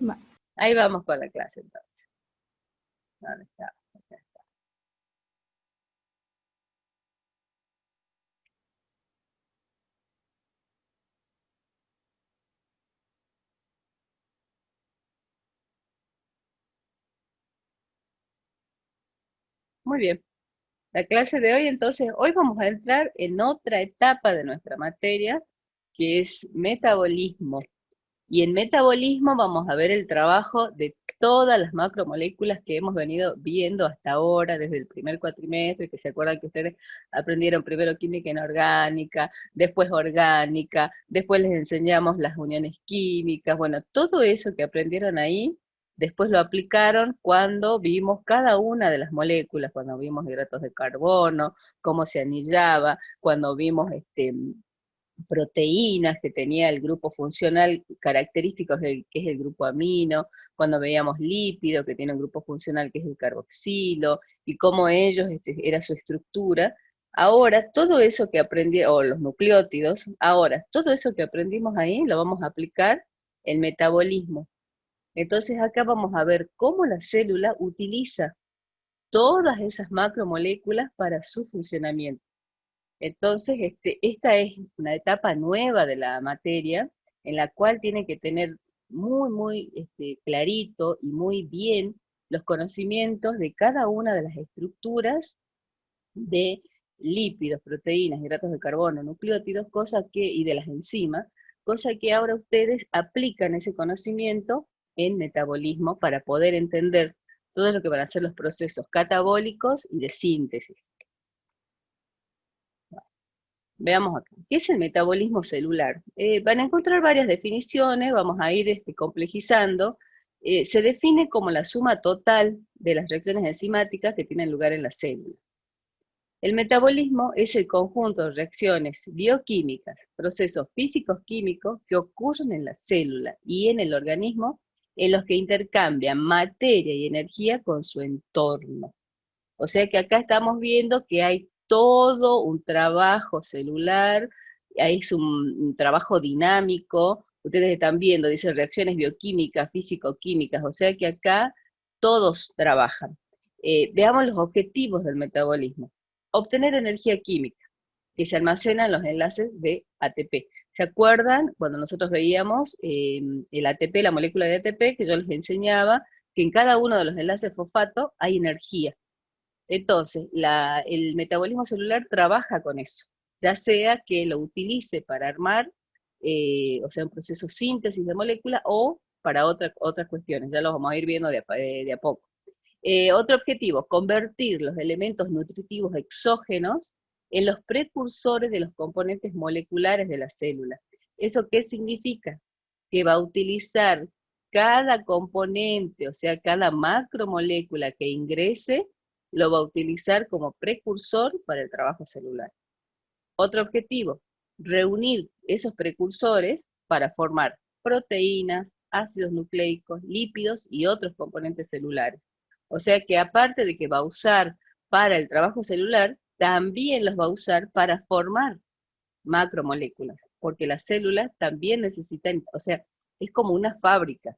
Va. Ahí vamos con la clase entonces. ¿Dónde está? Acá está. Muy bien. La clase de hoy, entonces, hoy vamos a entrar en otra etapa de nuestra materia, que es metabolismo. Y en metabolismo vamos a ver el trabajo de todas las macromoléculas que hemos venido viendo hasta ahora, desde el primer cuatrimestre, que se acuerdan que ustedes aprendieron primero química inorgánica, después orgánica, después les enseñamos las uniones químicas, bueno, todo eso que aprendieron ahí, después lo aplicaron cuando vimos cada una de las moléculas, cuando vimos hidratos de carbono, cómo se anillaba, cuando vimos proteínas que tenía el grupo funcional característico que es el grupo amino, cuando veíamos lípido que tiene un grupo funcional que es el carboxilo, y cómo ellos era su estructura. Ahora, todo eso que aprendí, o los nucleótidos, ahora, todo eso que aprendimos ahí lo vamos a aplicar en metabolismo. Entonces acá vamos a ver cómo la célula utiliza todas esas macromoléculas para su funcionamiento. Entonces, esta es una etapa nueva de la materia en la cual tiene que tener muy clarito y muy bien los conocimientos de cada una de las estructuras de lípidos, proteínas, hidratos de carbono, nucleótidos, y de las enzimas, cosa que ahora ustedes aplican ese conocimiento en metabolismo para poder entender todo lo que van a ser los procesos catabólicos y de síntesis. Veamos acá. ¿Qué es el metabolismo celular? Van a encontrar varias definiciones, vamos a ir complejizando. Se define como la suma total de las reacciones enzimáticas que tienen lugar en la célula. El metabolismo es el conjunto de reacciones bioquímicas, procesos físicos químicos que ocurren en la célula y en el organismo en los que intercambian materia y energía con su entorno. O sea que acá estamos viendo que hay todo un trabajo celular, es un trabajo dinámico. Ustedes están viendo, dice reacciones bioquímicas, físico-químicas, o sea que acá todos trabajan. Veamos los objetivos del metabolismo. Obtener energía química, que se almacena en los enlaces de ATP. ¿Se acuerdan cuando nosotros veíamos el ATP, la molécula de ATP, que yo les enseñaba que en cada uno de los enlaces fosfato hay energía? Entonces, el metabolismo celular trabaja con eso, ya sea que lo utilice para armar, o sea, un proceso de síntesis de molécula o para otras cuestiones, ya lo vamos a ir viendo de a poco. Otro objetivo, convertir los elementos nutritivos exógenos en los precursores de los componentes moleculares de la célula. ¿Eso qué significa? Que va a utilizar cada componente, o sea, cada macromolécula que ingrese, lo va a utilizar como precursor para el trabajo celular. Otro objetivo, reunir esos precursores para formar proteínas, ácidos nucleicos, lípidos y otros componentes celulares. O sea que aparte de que va a usar para el trabajo celular, también los va a usar para formar macromoléculas, porque las células también necesitan, o sea, es como una fábrica.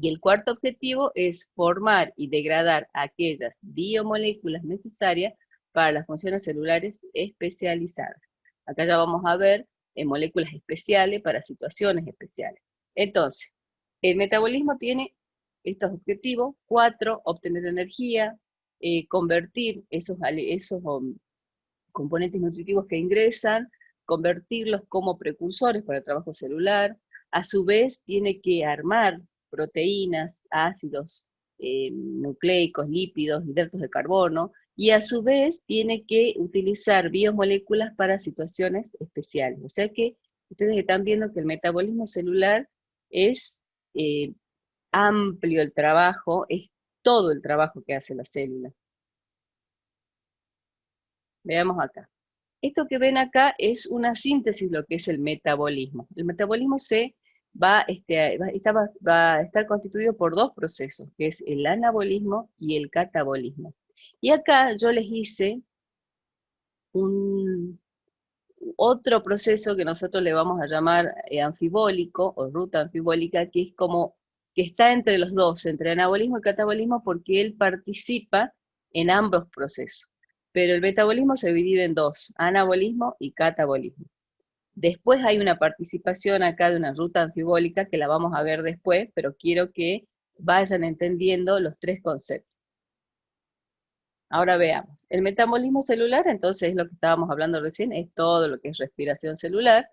Y el cuarto objetivo es formar y degradar aquellas biomoléculas necesarias para las funciones celulares especializadas. Acá ya vamos a ver moléculas especiales para situaciones especiales. Entonces, el metabolismo tiene estos objetivos: 4, obtener energía, convertir esos componentes nutritivos que ingresan, convertirlos como precursores para el trabajo celular. A su vez, tiene que armar proteínas, ácidos nucleicos, lípidos, hidratos de carbono, y a su vez tiene que utilizar biomoléculas para situaciones especiales. O sea que ustedes están viendo que el metabolismo celular es eh, amplio el trabajo, es todo el trabajo que hace la célula. Veamos acá. Esto que ven acá es una síntesis de lo que es el metabolismo. El metabolismo va a estar constituido por dos procesos, que es el anabolismo y el catabolismo. Y acá yo les hice un otro proceso que nosotros le vamos a llamar anfibólico o ruta anfibólica, que es como que está entre los dos, entre anabolismo y catabolismo, porque él participa en ambos procesos. Pero el metabolismo se divide en dos, anabolismo y catabolismo. Después hay una participación acá de una ruta anfibólica que la vamos a ver después, pero quiero que vayan entendiendo los tres conceptos. Ahora veamos. El metabolismo celular, entonces, es lo que estábamos hablando recién, es todo lo que es respiración celular,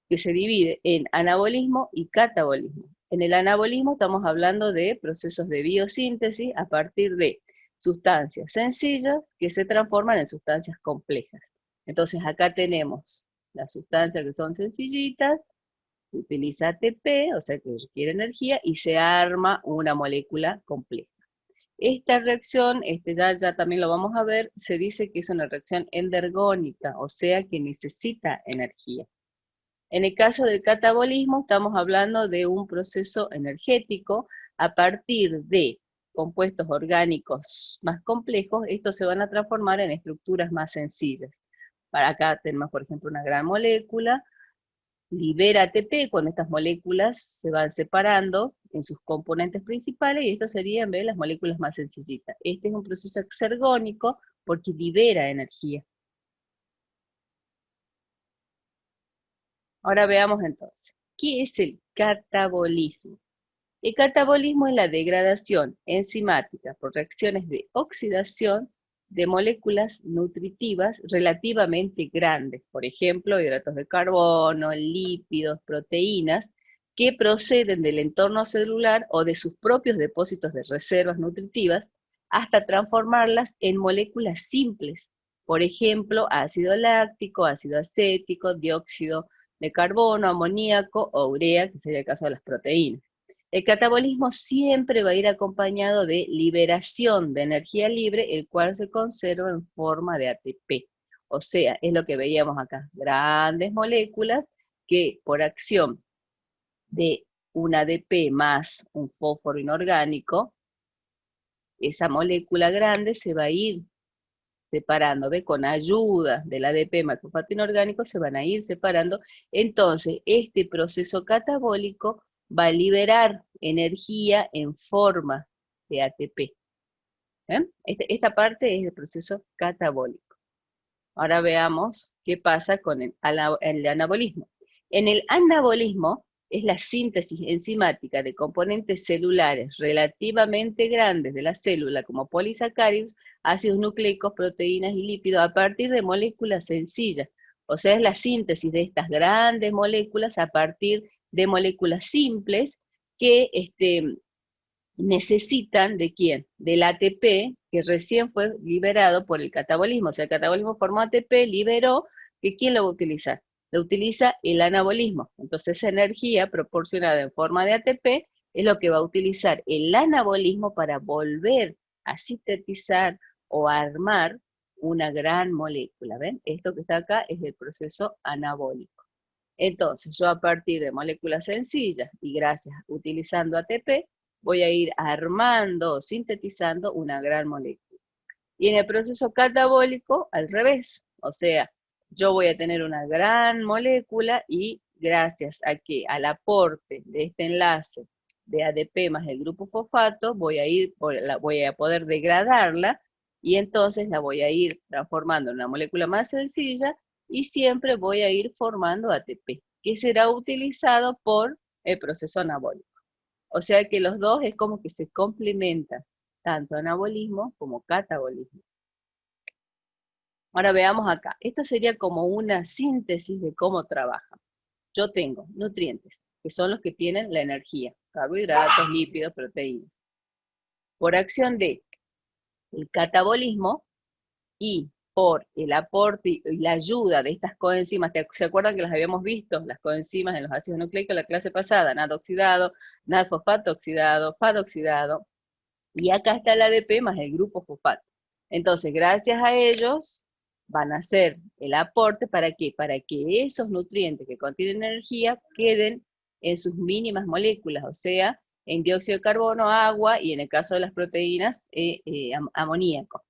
que se divide en anabolismo y catabolismo. En el anabolismo estamos hablando de procesos de biosíntesis a partir de sustancias sencillas que se transforman en sustancias complejas. Entonces acá tenemos las sustancias que son sencillitas, se utiliza ATP, o sea que requiere energía, y se arma una molécula compleja. Esta reacción, ya también lo vamos a ver, se dice que es una reacción endergónica, o sea que necesita energía. En el caso del catabolismo, estamos hablando de un proceso energético a partir de compuestos orgánicos más complejos, estos se van a transformar en estructuras más sencillas. Para acá tenemos, por ejemplo, una gran molécula, libera ATP cuando estas moléculas se van separando en sus componentes principales, y esto serían las moléculas más sencillitas. Este es un proceso exergónico porque libera energía. Ahora veamos entonces, ¿qué es el catabolismo? El catabolismo es la degradación enzimática por reacciones de oxidación de moléculas nutritivas relativamente grandes, por ejemplo, hidratos de carbono, lípidos, proteínas, que proceden del entorno celular o de sus propios depósitos de reservas nutritivas, hasta transformarlas en moléculas simples, por ejemplo, ácido láctico, ácido acético, dióxido de carbono, amoníaco o urea, que sería el caso de las proteínas. El catabolismo siempre va a ir acompañado de liberación de energía libre, el cual se conserva en forma de ATP. O sea, es lo que veíamos acá, grandes moléculas que por acción de un ADP más un fósforo inorgánico, esa molécula grande se va a ir separando, ¿ve? Con ayuda del ADP más fosfato inorgánico se van a ir separando. Entonces, este proceso catabólico va a liberar energía en forma de ATP. Esta parte es el proceso catabólico. Ahora veamos qué pasa con el anabolismo. En el anabolismo es la síntesis enzimática de componentes celulares relativamente grandes de la célula, como polisacáridos, ácidos nucleicos, proteínas y lípidos, a partir de moléculas sencillas. O sea, es la síntesis de estas grandes moléculas a partir de moléculas simples que necesitan ¿de quién? Del ATP, que recién fue liberado por el catabolismo. O sea, el catabolismo formó ATP, liberó, que ¿quién lo va a utilizar? Lo utiliza el anabolismo. Entonces, esa energía proporcionada en forma de ATP es lo que va a utilizar el anabolismo para volver a sintetizar o a armar una gran molécula. ¿Ven? Esto que está acá es el proceso anabólico. Entonces, yo a partir de moléculas sencillas y gracias utilizando ATP, voy a ir armando o sintetizando una gran molécula. Y en el proceso catabólico, al revés. O sea, yo voy a tener una gran molécula y gracias a que al aporte de este enlace de ADP más el grupo fosfato, voy a poder degradarla y entonces la voy a ir transformando en una molécula más sencilla y siempre voy a ir formando ATP, que será utilizado por el proceso anabólico. O sea que los dos es como que se complementan, tanto anabolismo como catabolismo. Ahora veamos acá. Esto sería como una síntesis de cómo trabaja. Yo tengo nutrientes, que son los que tienen la energía, carbohidratos, lípidos, proteínas. Por acción de el catabolismo y por el aporte y la ayuda de estas coenzimas, ¿se acuerdan que las habíamos visto? Las coenzimas en los ácidos nucleicos en la clase pasada, NAD oxidado, NAD fosfato oxidado, FAD oxidado, y acá está el ADP más el grupo fosfato. Entonces, gracias a ellos, van a hacer el aporte ¿para qué? Para que esos nutrientes que contienen energía queden en sus mínimas moléculas, o sea, en dióxido de carbono, agua, y en el caso de las proteínas, amoníaco.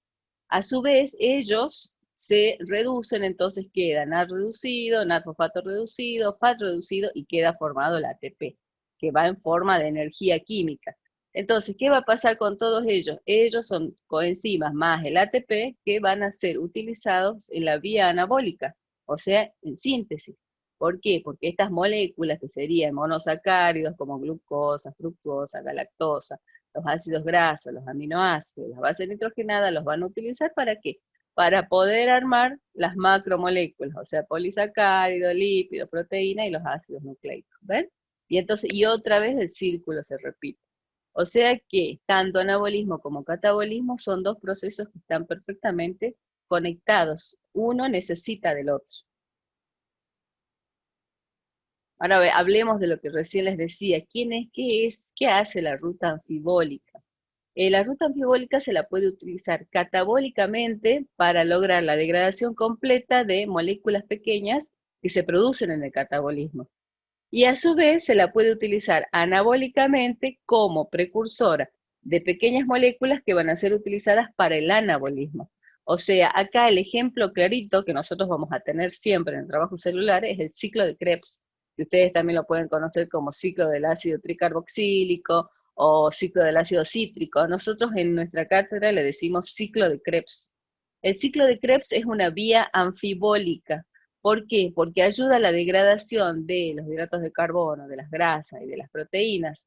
A su vez, ellos se reducen, entonces queda NAD reducido, NAD fosfato reducido, FAT reducido, y queda formado el ATP. que va en forma de energía química. Entonces, ¿qué va a pasar con todos ellos? Ellos son coenzimas más el ATP que van a ser utilizados en la vía anabólica, o sea, en síntesis. ¿Por qué? Porque estas moléculas que serían monosacáridos como glucosa, fructosa, galactosa, los ácidos grasos, los aminoácidos, las bases nitrogenadas, los van a utilizar ¿para qué? Para poder armar las macromoléculas, o sea, polisacáridos, lípidos, proteínas y los ácidos nucleicos, ¿ven? Y entonces, y otra vez el círculo se repite. O sea que tanto anabolismo como catabolismo son dos procesos que están perfectamente conectados. Uno necesita del otro. Ahora hablemos de lo que recién les decía. ¿Qué hace la ruta anfibólica? La ruta anfibólica se la puede utilizar catabólicamente para lograr la degradación completa de moléculas pequeñas que se producen en el catabolismo. Y a su vez se la puede utilizar anabólicamente como precursora de pequeñas moléculas que van a ser utilizadas para el anabolismo. O sea, acá el ejemplo clarito que nosotros vamos a tener siempre en el trabajo celular es el ciclo de Krebs, que ustedes también lo pueden conocer como ciclo del ácido tricarboxílico o ciclo del ácido cítrico. Nosotros en nuestra cátedra le decimos ciclo de Krebs. El ciclo de Krebs es una vía anfibólica. ¿Por qué? Porque ayuda a la degradación de los hidratos de carbono, de las grasas y de las proteínas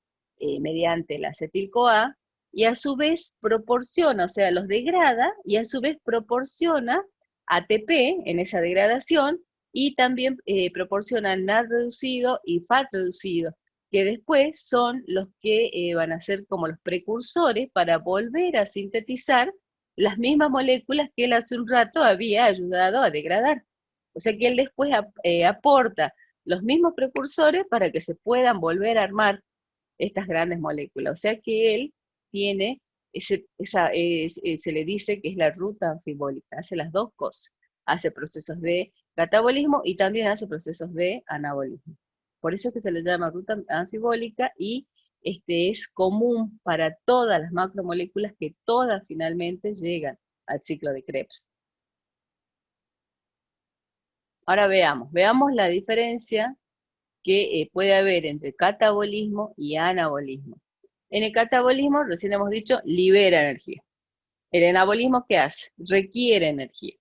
mediante la acetil-CoA y a su vez proporciona, o sea, los degrada y a su vez proporciona ATP en esa degradación y también proporciona NAD reducido y FAT reducido, que después son los que van a ser como los precursores para volver a sintetizar las mismas moléculas que él hace un rato había ayudado a degradar. O sea que él después aporta los mismos precursores para que se puedan volver a armar estas grandes moléculas. O sea que él tiene, se le dice que es la ruta anfibólica, hace las dos cosas. Hace procesos de catabolismo y también hace procesos de anabolismo. Por eso es que se le llama ruta anfibólica y es común para todas las macromoléculas que todas finalmente llegan al ciclo de Krebs. Ahora veamos la diferencia que puede haber entre catabolismo y anabolismo. En el catabolismo, recién hemos dicho, libera energía. El anabolismo, ¿qué hace? Requiere energía.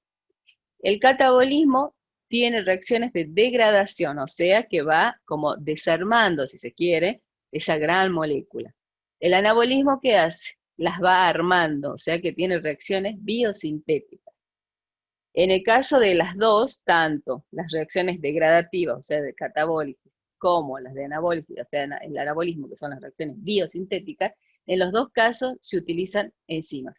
El catabolismo tiene reacciones de degradación, o sea que va como desarmando, si se quiere, esa gran molécula. El anabolismo, ¿qué hace? Las va armando, o sea que tiene reacciones biosintéticas. En el caso de las dos, tanto las reacciones degradativas, o sea, de catabólisis, como las de anabólisis, o sea, el anabolismo, que son las reacciones biosintéticas, en los dos casos se utilizan enzimas.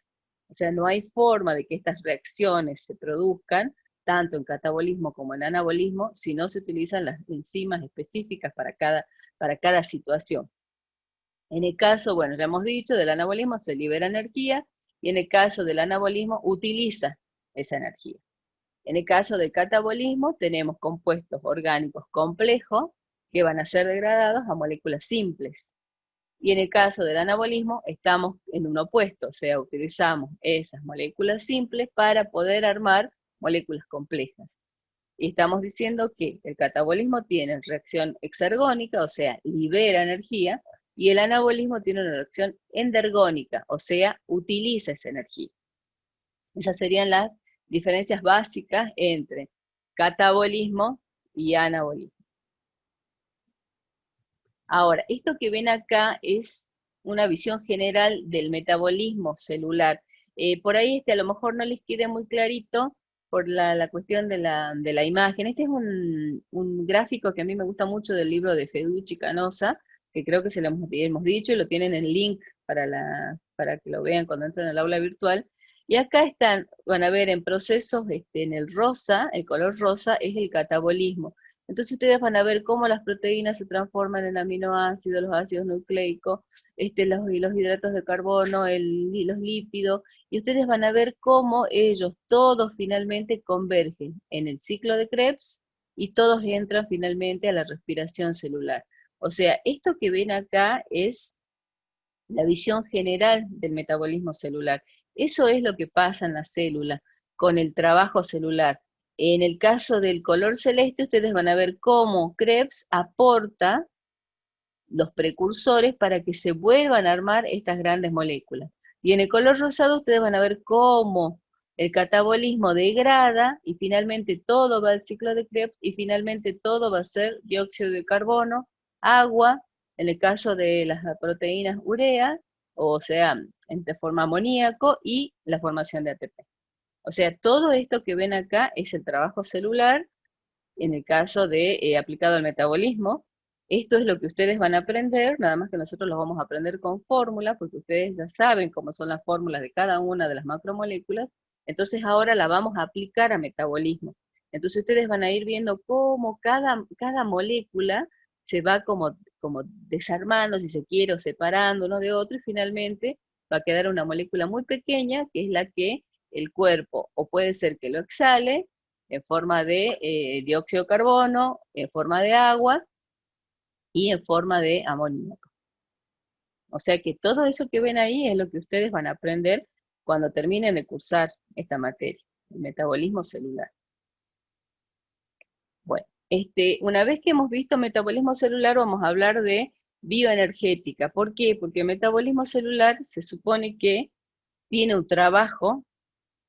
O sea, no hay forma de que estas reacciones se produzcan, tanto en catabolismo como en anabolismo, si no se utilizan las enzimas específicas para cada situación. En el caso, bueno, ya hemos dicho, del anabolismo se libera energía, y en el caso del anabolismo utiliza esa energía. En el caso del catabolismo, tenemos compuestos orgánicos complejos que van a ser degradados a moléculas simples. Y en el caso del anabolismo, estamos en un opuesto, o sea, utilizamos esas moléculas simples para poder armar moléculas complejas. Y estamos diciendo que el catabolismo tiene reacción exergónica, o sea, libera energía, y el anabolismo tiene una reacción endergónica, o sea, utiliza esa energía. Esas serían las diferencias básicas entre catabolismo y anabolismo. Ahora, esto que ven acá es una visión general del metabolismo celular. Por ahí a lo mejor no les quede muy clarito por la cuestión de la imagen. Este es un gráfico que a mí me gusta mucho del libro de Feducci Canosa, que creo que se lo hemos dicho y lo tienen en link para que lo vean cuando entren al aula virtual. Y acá están, van a ver en procesos, en el rosa, el color rosa es el catabolismo. Entonces ustedes van a ver cómo las proteínas se transforman en aminoácidos, los ácidos nucleicos, los hidratos de carbono, los lípidos, y ustedes van a ver cómo ellos todos finalmente convergen en el ciclo de Krebs y todos entran finalmente a la respiración celular. O sea, esto que ven acá es la visión general del metabolismo celular. Eso es lo que pasa en la célula con el trabajo celular. En el caso del color celeste, ustedes van a ver cómo Krebs aporta los precursores para que se vuelvan a armar estas grandes moléculas. Y en el color rosado ustedes van a ver cómo el catabolismo degrada y finalmente todo va al ciclo de Krebs y finalmente todo va a ser dióxido de carbono, agua, en el caso de las proteínas urea, o sea, en forma amoníaco y la formación de ATP. O sea, todo esto que ven acá es el trabajo celular en el caso de aplicado al metabolismo. Esto es lo que ustedes van a aprender, nada más que nosotros los vamos a aprender con fórmulas, porque ustedes ya saben cómo son las fórmulas de cada una de las macromoléculas, entonces ahora la vamos a aplicar a metabolismo. Entonces ustedes van a ir viendo cómo cada molécula se va como desarmando, si se quiere, o separando uno de otro, y finalmente va a quedar una molécula muy pequeña, que es la que el cuerpo, o puede ser que lo exhale, en forma de dióxido de carbono, en forma de agua y en forma de amoníaco. O sea que todo eso que ven ahí es lo que ustedes van a aprender cuando terminen de cursar esta materia, el metabolismo celular. Bueno, una vez que hemos visto metabolismo celular, vamos a hablar de bioenergética. ¿Por qué? Porque el metabolismo celular se supone que tiene un trabajo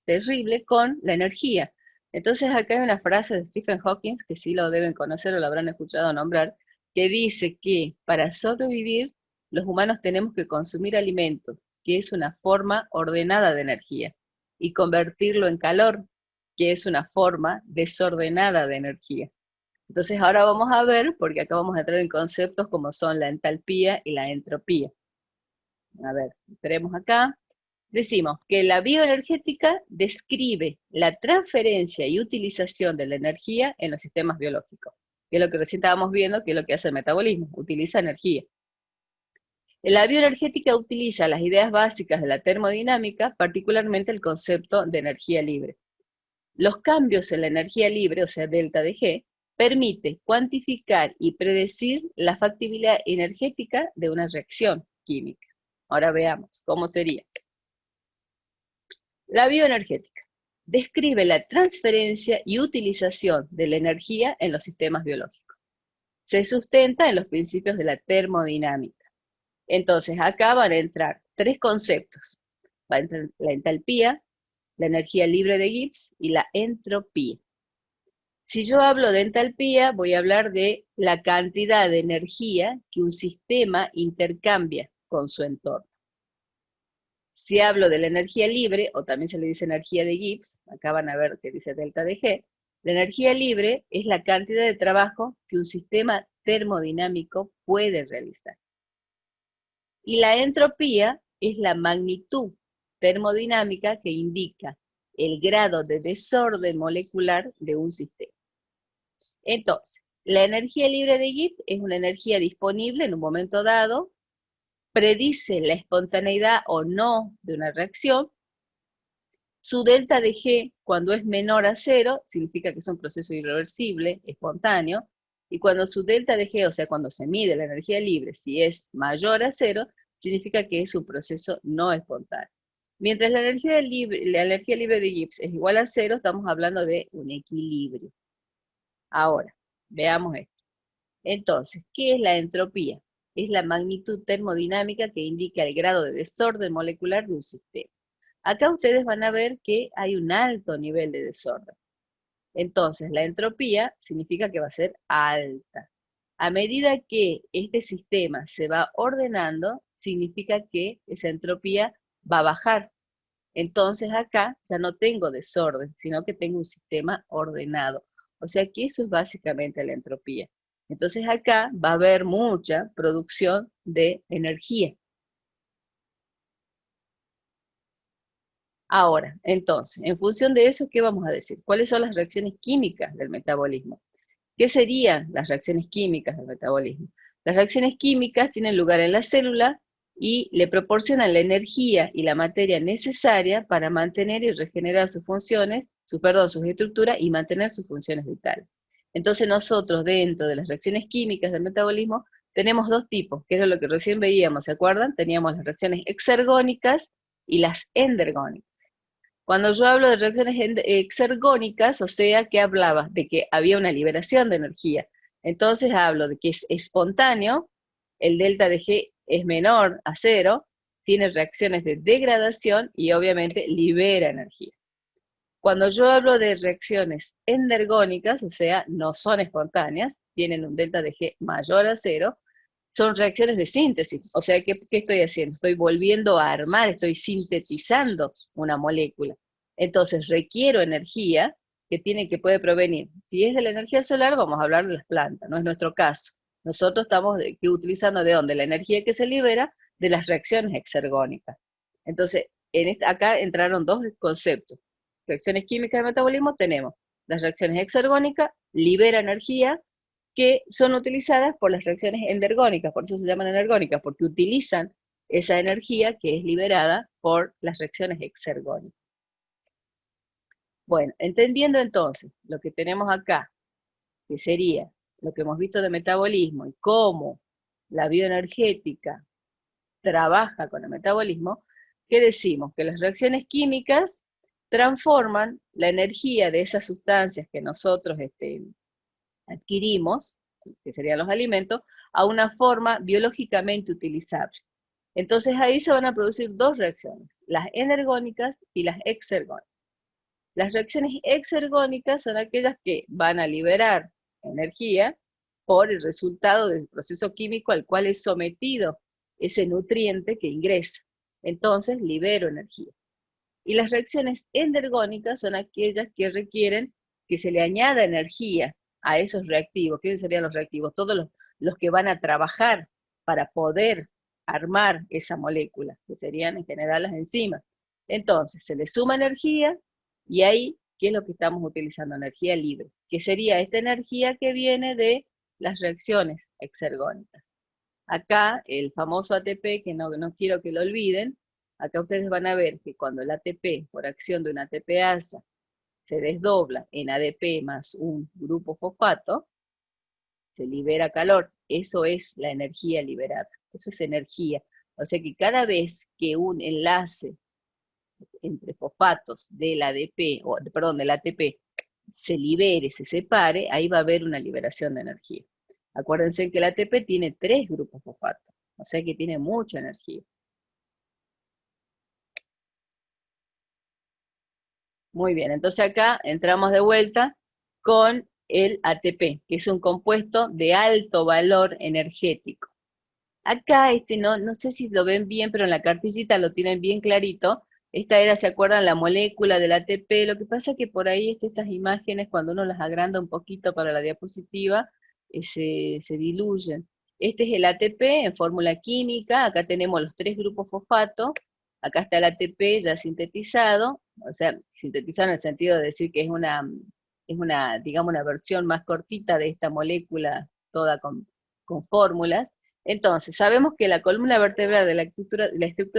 terrible con la energía. Entonces acá hay una frase de Stephen Hawking, que sí lo deben conocer o lo habrán escuchado nombrar, que dice que para sobrevivir los humanos tenemos que consumir alimentos, que es una forma ordenada de energía, y convertirlo en calor, que es una forma desordenada de energía. Entonces ahora vamos a ver, porque acá vamos a entrar en conceptos como son la entalpía y la entropía. A ver, tenemos acá. Decimos que la bioenergética describe la transferencia y utilización de la energía en los sistemas biológicos, que es lo que recién estábamos viendo, que es lo que hace el metabolismo, utiliza energía. La bioenergética utiliza las ideas básicas de la termodinámica, particularmente el concepto de energía libre. Los cambios en la energía libre, o sea, delta de G, permite cuantificar y predecir la factibilidad energética de una reacción química. Ahora veamos cómo sería. La bioenergética describe la transferencia y utilización de la energía en los sistemas biológicos. Se sustenta en los principios de la termodinámica. Entonces, acá van a entrar tres conceptos. Va a entrar la entalpía, la energía libre de Gibbs y la entropía. Si yo hablo de entalpía, voy a hablar de la cantidad de energía que un sistema intercambia con su entorno. Si hablo de la energía libre, o también se le dice energía de Gibbs, acá van a ver que dice delta de G, la energía libre es la cantidad de trabajo que un sistema termodinámico puede realizar. Y la entropía es la magnitud termodinámica que indica el grado de desorden molecular de un sistema. Entonces, la energía libre de Gibbs es una energía disponible en un momento dado, predice la espontaneidad o no de una reacción. Su delta de G, cuando es menor a 0, significa que es un proceso irreversible, espontáneo, y cuando su delta de G, o sea, cuando se mide la energía libre, si es mayor a 0, significa que es un proceso no espontáneo. Mientras la energía libre de Gibbs es igual a 0, estamos hablando de un equilibrio. Ahora, veamos esto. Entonces, ¿qué es la entropía? Es la magnitud termodinámica que indica el grado de desorden molecular de un sistema. Acá ustedes van a ver que hay un alto nivel de desorden. Entonces, la entropía significa que va a ser alta. A medida que este sistema se va ordenando, significa que esa entropía va a bajar. Entonces acá ya no tengo desorden, sino que tengo un sistema ordenado. O sea que eso es básicamente la entropía. Entonces acá va a haber mucha producción de energía. Ahora, entonces, en función de eso, ¿qué vamos a decir? ¿Cuáles son las reacciones químicas del metabolismo? ¿Qué serían las reacciones químicas del metabolismo? Las reacciones químicas tienen lugar en la célula y le proporcionan la energía y la materia necesaria para mantener y regenerar sus funciones, sus estructuras y mantener sus funciones vitales. Entonces nosotros dentro de las reacciones químicas del metabolismo tenemos dos tipos, que es lo que recién veíamos, ¿se acuerdan? Teníamos las reacciones exergónicas y las endergónicas. Cuando yo hablo de reacciones exergónicas, o sea, que hablaba de que había una liberación de energía. Entonces hablo de que es espontáneo el delta de G es menor a cero, tiene reacciones de degradación y obviamente libera energía. Cuando yo hablo de reacciones endergónicas, o sea, no son espontáneas, tienen un delta de G mayor a cero, son reacciones de síntesis. O sea, ¿qué estoy haciendo? Estoy volviendo a armar, estoy sintetizando una molécula. Entonces requiero energía que puede provenir. Si es de la energía solar, vamos a hablar de las plantas, no es nuestro caso. Nosotros estamos utilizando de dónde la energía que se libera de las reacciones exergónicas. Entonces, acá entraron dos conceptos. Reacciones químicas de metabolismo tenemos las reacciones exergónicas, libera energía, que son utilizadas por las reacciones endergónicas, por eso se llaman energónicas, porque utilizan esa energía que es liberada por las reacciones exergónicas. Bueno, entendiendo entonces lo que tenemos acá, que sería lo que hemos visto de metabolismo y cómo la bioenergética trabaja con el metabolismo, ¿qué decimos? Que las reacciones químicas transforman la energía de esas sustancias que nosotros adquirimos, que serían los alimentos, a una forma biológicamente utilizable. Entonces ahí se van a producir dos reacciones, las energónicas y las exergónicas. Las reacciones exergónicas son aquellas que van a liberar energía por el resultado del proceso químico al cual es sometido ese nutriente que ingresa. Entonces libero energía. Y las reacciones endergónicas son aquellas que requieren que se le añada energía a esos reactivos. ¿Qué serían los reactivos? Todos los que van a trabajar para poder armar esa molécula, que serían en general las enzimas. Entonces, se le suma energía y ahí, ¿qué es lo que estamos utilizando? Energía libre, que sería esta energía que viene de las reacciones exergónicas. Acá, el famoso ATP, que no quiero que lo olviden, acá ustedes van a ver que cuando el ATP, por acción de un ATPasa, se desdobla en ADP más un grupo fosfato, se libera calor. Eso es la energía liberada. Eso es energía. O sea que cada vez que un enlace entre fosfatos del ADP, o perdón, del ATP, se libere, se separe, ahí va a haber una liberación de energía. Acuérdense que el ATP tiene 3 grupos fosfatos, o sea que tiene mucha energía. Muy bien, entonces acá entramos de vuelta con el ATP, que es un compuesto de alto valor energético. Acá, no sé si lo ven bien, pero en la cartillita lo tienen bien clarito. Esta era, ¿se acuerdan? La molécula del ATP. Lo que pasa es que por ahí estas imágenes, cuando uno las agranda un poquito para la diapositiva, se diluyen. Este es el ATP en fórmula química. Acá tenemos los 3 grupos fosfato. Acá está el ATP ya sintetizado. O sea, sintetizado en el sentido de decir que digamos, una versión más cortita de esta molécula, toda con fórmulas. Entonces, sabemos que la columna vertebral de la estructura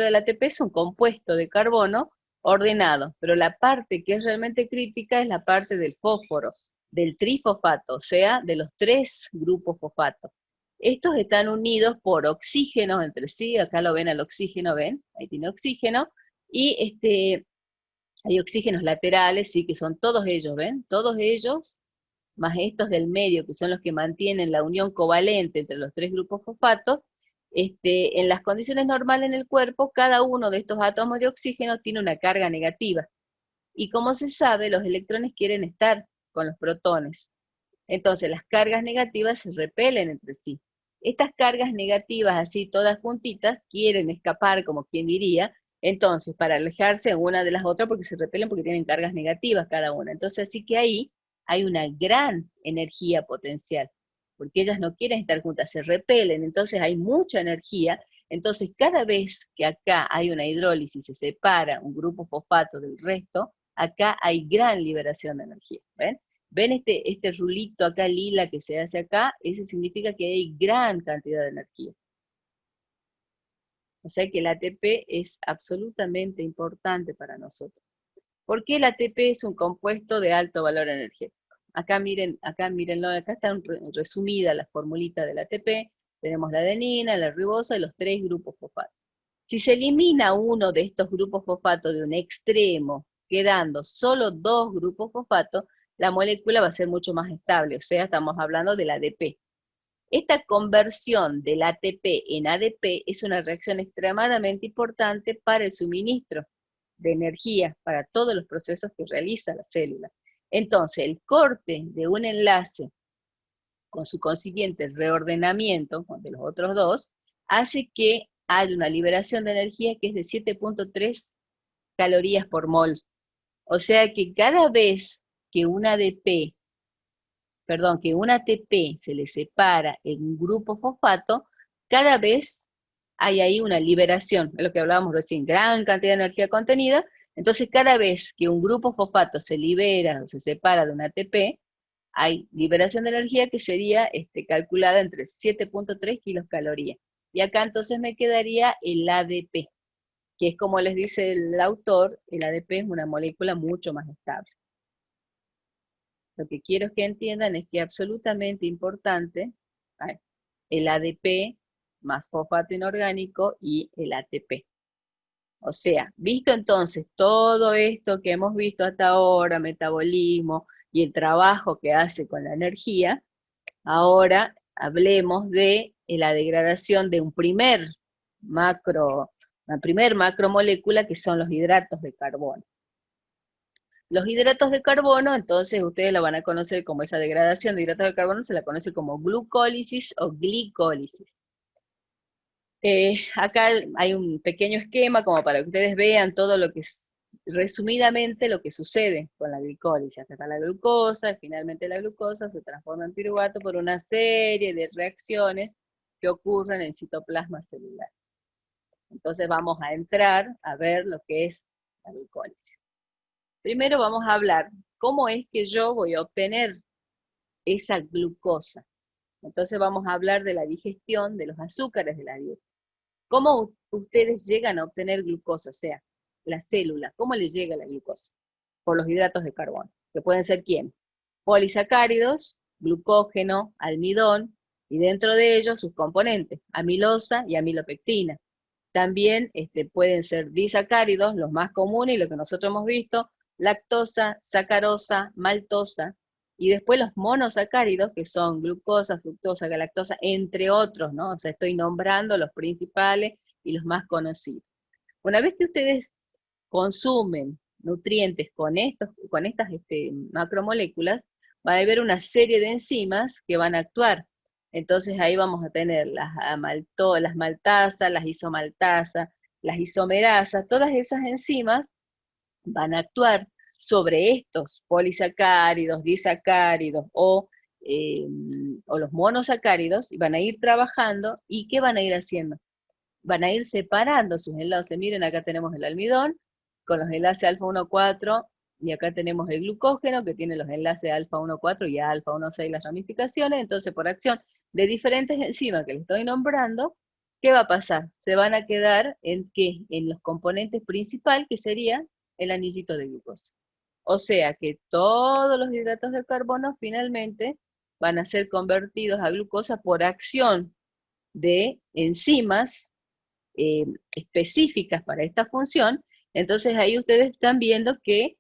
del ATP es un compuesto de carbono ordenado, pero la parte que es realmente crítica es la parte del fósforo, del trifosfato, o sea, de los 3 grupos fosfato. Estos están unidos por oxígenos entre sí, acá lo ven al oxígeno, ¿ven? Ahí tiene oxígeno, y hay oxígenos laterales, sí, que son todos ellos, ¿ven? Todos ellos más estos del medio, que son los que mantienen la unión covalente entre los 3 grupos fosfatos, en las condiciones normales en el cuerpo, cada uno de estos átomos de oxígeno tiene una carga negativa. Y como se sabe, los electrones quieren estar con los protones. Entonces, las cargas negativas se repelen entre sí. Estas cargas negativas, así todas juntitas, quieren escapar, como quien diría, entonces, para alejarse una de las otras, porque se repelen porque tienen cargas negativas cada una. Entonces, así que ahí hay una gran energía potencial, porque ellas no quieren estar juntas, se repelen, entonces hay mucha energía. Entonces, cada vez que acá hay una hidrólisis, se separa un grupo fosfato del resto, acá hay gran liberación de energía. ¿Ven? ¿Ven este rulito acá lila que se hace acá? Eso significa que hay gran cantidad de energía. O sea que el ATP es absolutamente importante para nosotros. ¿Por qué el ATP es un compuesto de alto valor energético? Acá mírenlo, acá está resumida la formulita del ATP. Tenemos la adenina, la ribosa y los 3 grupos fosfato. Si se elimina uno de estos grupos fosfato de un extremo, quedando solo 2 grupos fosfato, la molécula va a ser mucho más estable, o sea, estamos hablando del ADP. Esta conversión del ATP en ADP es una reacción extremadamente importante para el suministro de energía para todos los procesos que realiza la célula. Entonces, el corte de un enlace con su consiguiente reordenamiento de los otros dos, hace que haya una liberación de energía que es de 7.3 calorías por mol. O sea que cada vez que un ADP, perdón, que un ATP se le separa en un grupo fosfato, cada vez hay ahí una liberación, es lo que hablábamos recién, gran cantidad de energía contenida. Entonces, cada vez que un grupo fosfato se libera o se separa de un ATP, hay liberación de energía que sería calculada entre 7.3 kilocalorías. Y acá entonces me quedaría el ADP, que es como les dice el autor, el ADP es una molécula mucho más estable. Lo que quiero que entiendan es que es absolutamente importante el ADP más fosfato inorgánico y el ATP. O sea, visto entonces todo esto que hemos visto hasta ahora, metabolismo y el trabajo que hace con la energía, ahora hablemos de la degradación de una primer macromolécula que son los hidratos de carbono. Los hidratos de carbono, entonces ustedes la van a conocer como esa degradación de hidratos de carbono, se la conoce como glucólisis o glicólisis. Acá hay un pequeño esquema como para que ustedes vean todo lo que es, resumidamente, lo que sucede con la glicólisis. Acá está la glucosa, y finalmente la glucosa se transforma en piruvato por una serie de reacciones que ocurren en el citoplasma celular. Entonces vamos a entrar a ver lo que es la glucólisis. Primero vamos a hablar cómo es que yo voy a obtener esa glucosa. Entonces vamos a hablar de la digestión de los azúcares de la dieta. ¿Cómo ustedes llegan a obtener glucosa? O sea, la célula, ¿cómo le llega la glucosa? Por los hidratos de carbono, que pueden ser ¿quién? Polisacáridos, glucógeno, almidón, y dentro de ellos sus componentes, amilosa y amilopectina. También pueden ser disacáridos, los más comunes y lo que nosotros hemos visto, lactosa, sacarosa, maltosa, y después los monosacáridos, que son glucosa, fructosa, galactosa, entre otros, ¿no? O sea, estoy nombrando los principales y los más conocidos. Una vez que ustedes consumen nutrientes con estas macromoléculas, va a haber una serie de enzimas que van a actuar. Entonces ahí vamos a tener las maltasas, las isomaltasas, las isomerasas, todas esas enzimas van a actuar sobre estos polisacáridos, disacáridos o los monosacáridos y van a ir trabajando. ¿Y qué van a ir haciendo? Van a ir separando sus enlaces. Miren, acá tenemos el almidón con los enlaces alfa 1,4 y acá tenemos el glucógeno que tiene los enlaces alfa 1,4 y alfa 1,6 las ramificaciones. Entonces, por acción de diferentes enzimas que les estoy nombrando, ¿qué va a pasar? Se van a quedar en ¿qué? En los componentes principales, que sería el anillito de glucosa. O sea que todos los hidratos de carbono finalmente van a ser convertidos a glucosa por acción de enzimas específicas para esta función. Entonces ahí ustedes están viendo que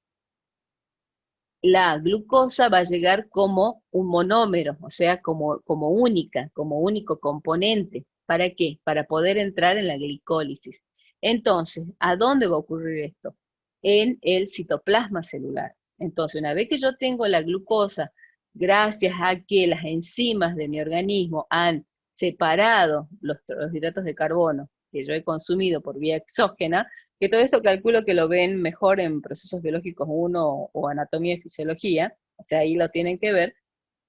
la glucosa va a llegar como un monómero, o sea, como única, como único componente. ¿Para qué? Para poder entrar en la glicólisis. Entonces, ¿a dónde va a ocurrir esto? En el citoplasma celular. Entonces, una vez que yo tengo la glucosa, gracias a que las enzimas de mi organismo han separado los hidratos de carbono que yo he consumido por vía exógena, que todo esto calculo que lo ven mejor en procesos biológicos 1 o anatomía y fisiología, o sea, ahí lo tienen que ver.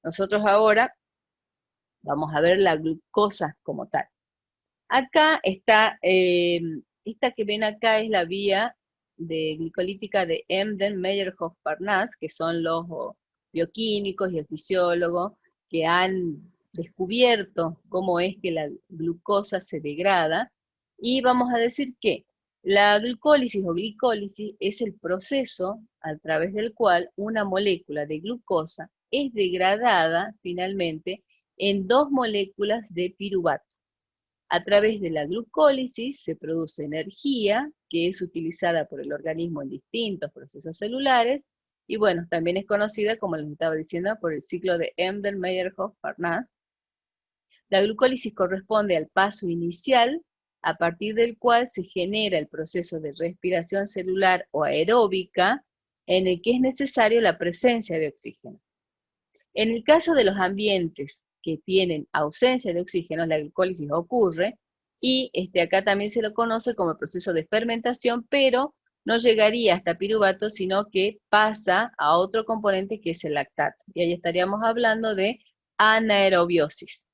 Nosotros ahora vamos a ver la glucosa como tal. Acá está, esta que ven acá es la vía de glicolítica de Emden-Meyerhoff-Parnasse, que son los bioquímicos y el fisiólogo que han descubierto cómo es que la glucosa se degrada, y vamos a decir que la glucólisis o glicólisis es el proceso a través del cual una molécula de glucosa es degradada finalmente en dos moléculas de piruvato. A través de la glucólisis se produce energía que es utilizada por el organismo en distintos procesos celulares y bueno, también es conocida, como les estaba diciendo, por el ciclo de Emden-Meyerhoff-Parnasse. La glucólisis corresponde al paso inicial a partir del cual se genera el proceso de respiración celular o aeróbica en el que es necesario la presencia de oxígeno. En el caso de los ambientes que tienen ausencia de oxígeno, la glucólisis ocurre y acá también se lo conoce como el proceso de fermentación, pero no llegaría hasta piruvato, sino que pasa a otro componente que es el lactato. Y ahí estaríamos hablando de anaerobiosis.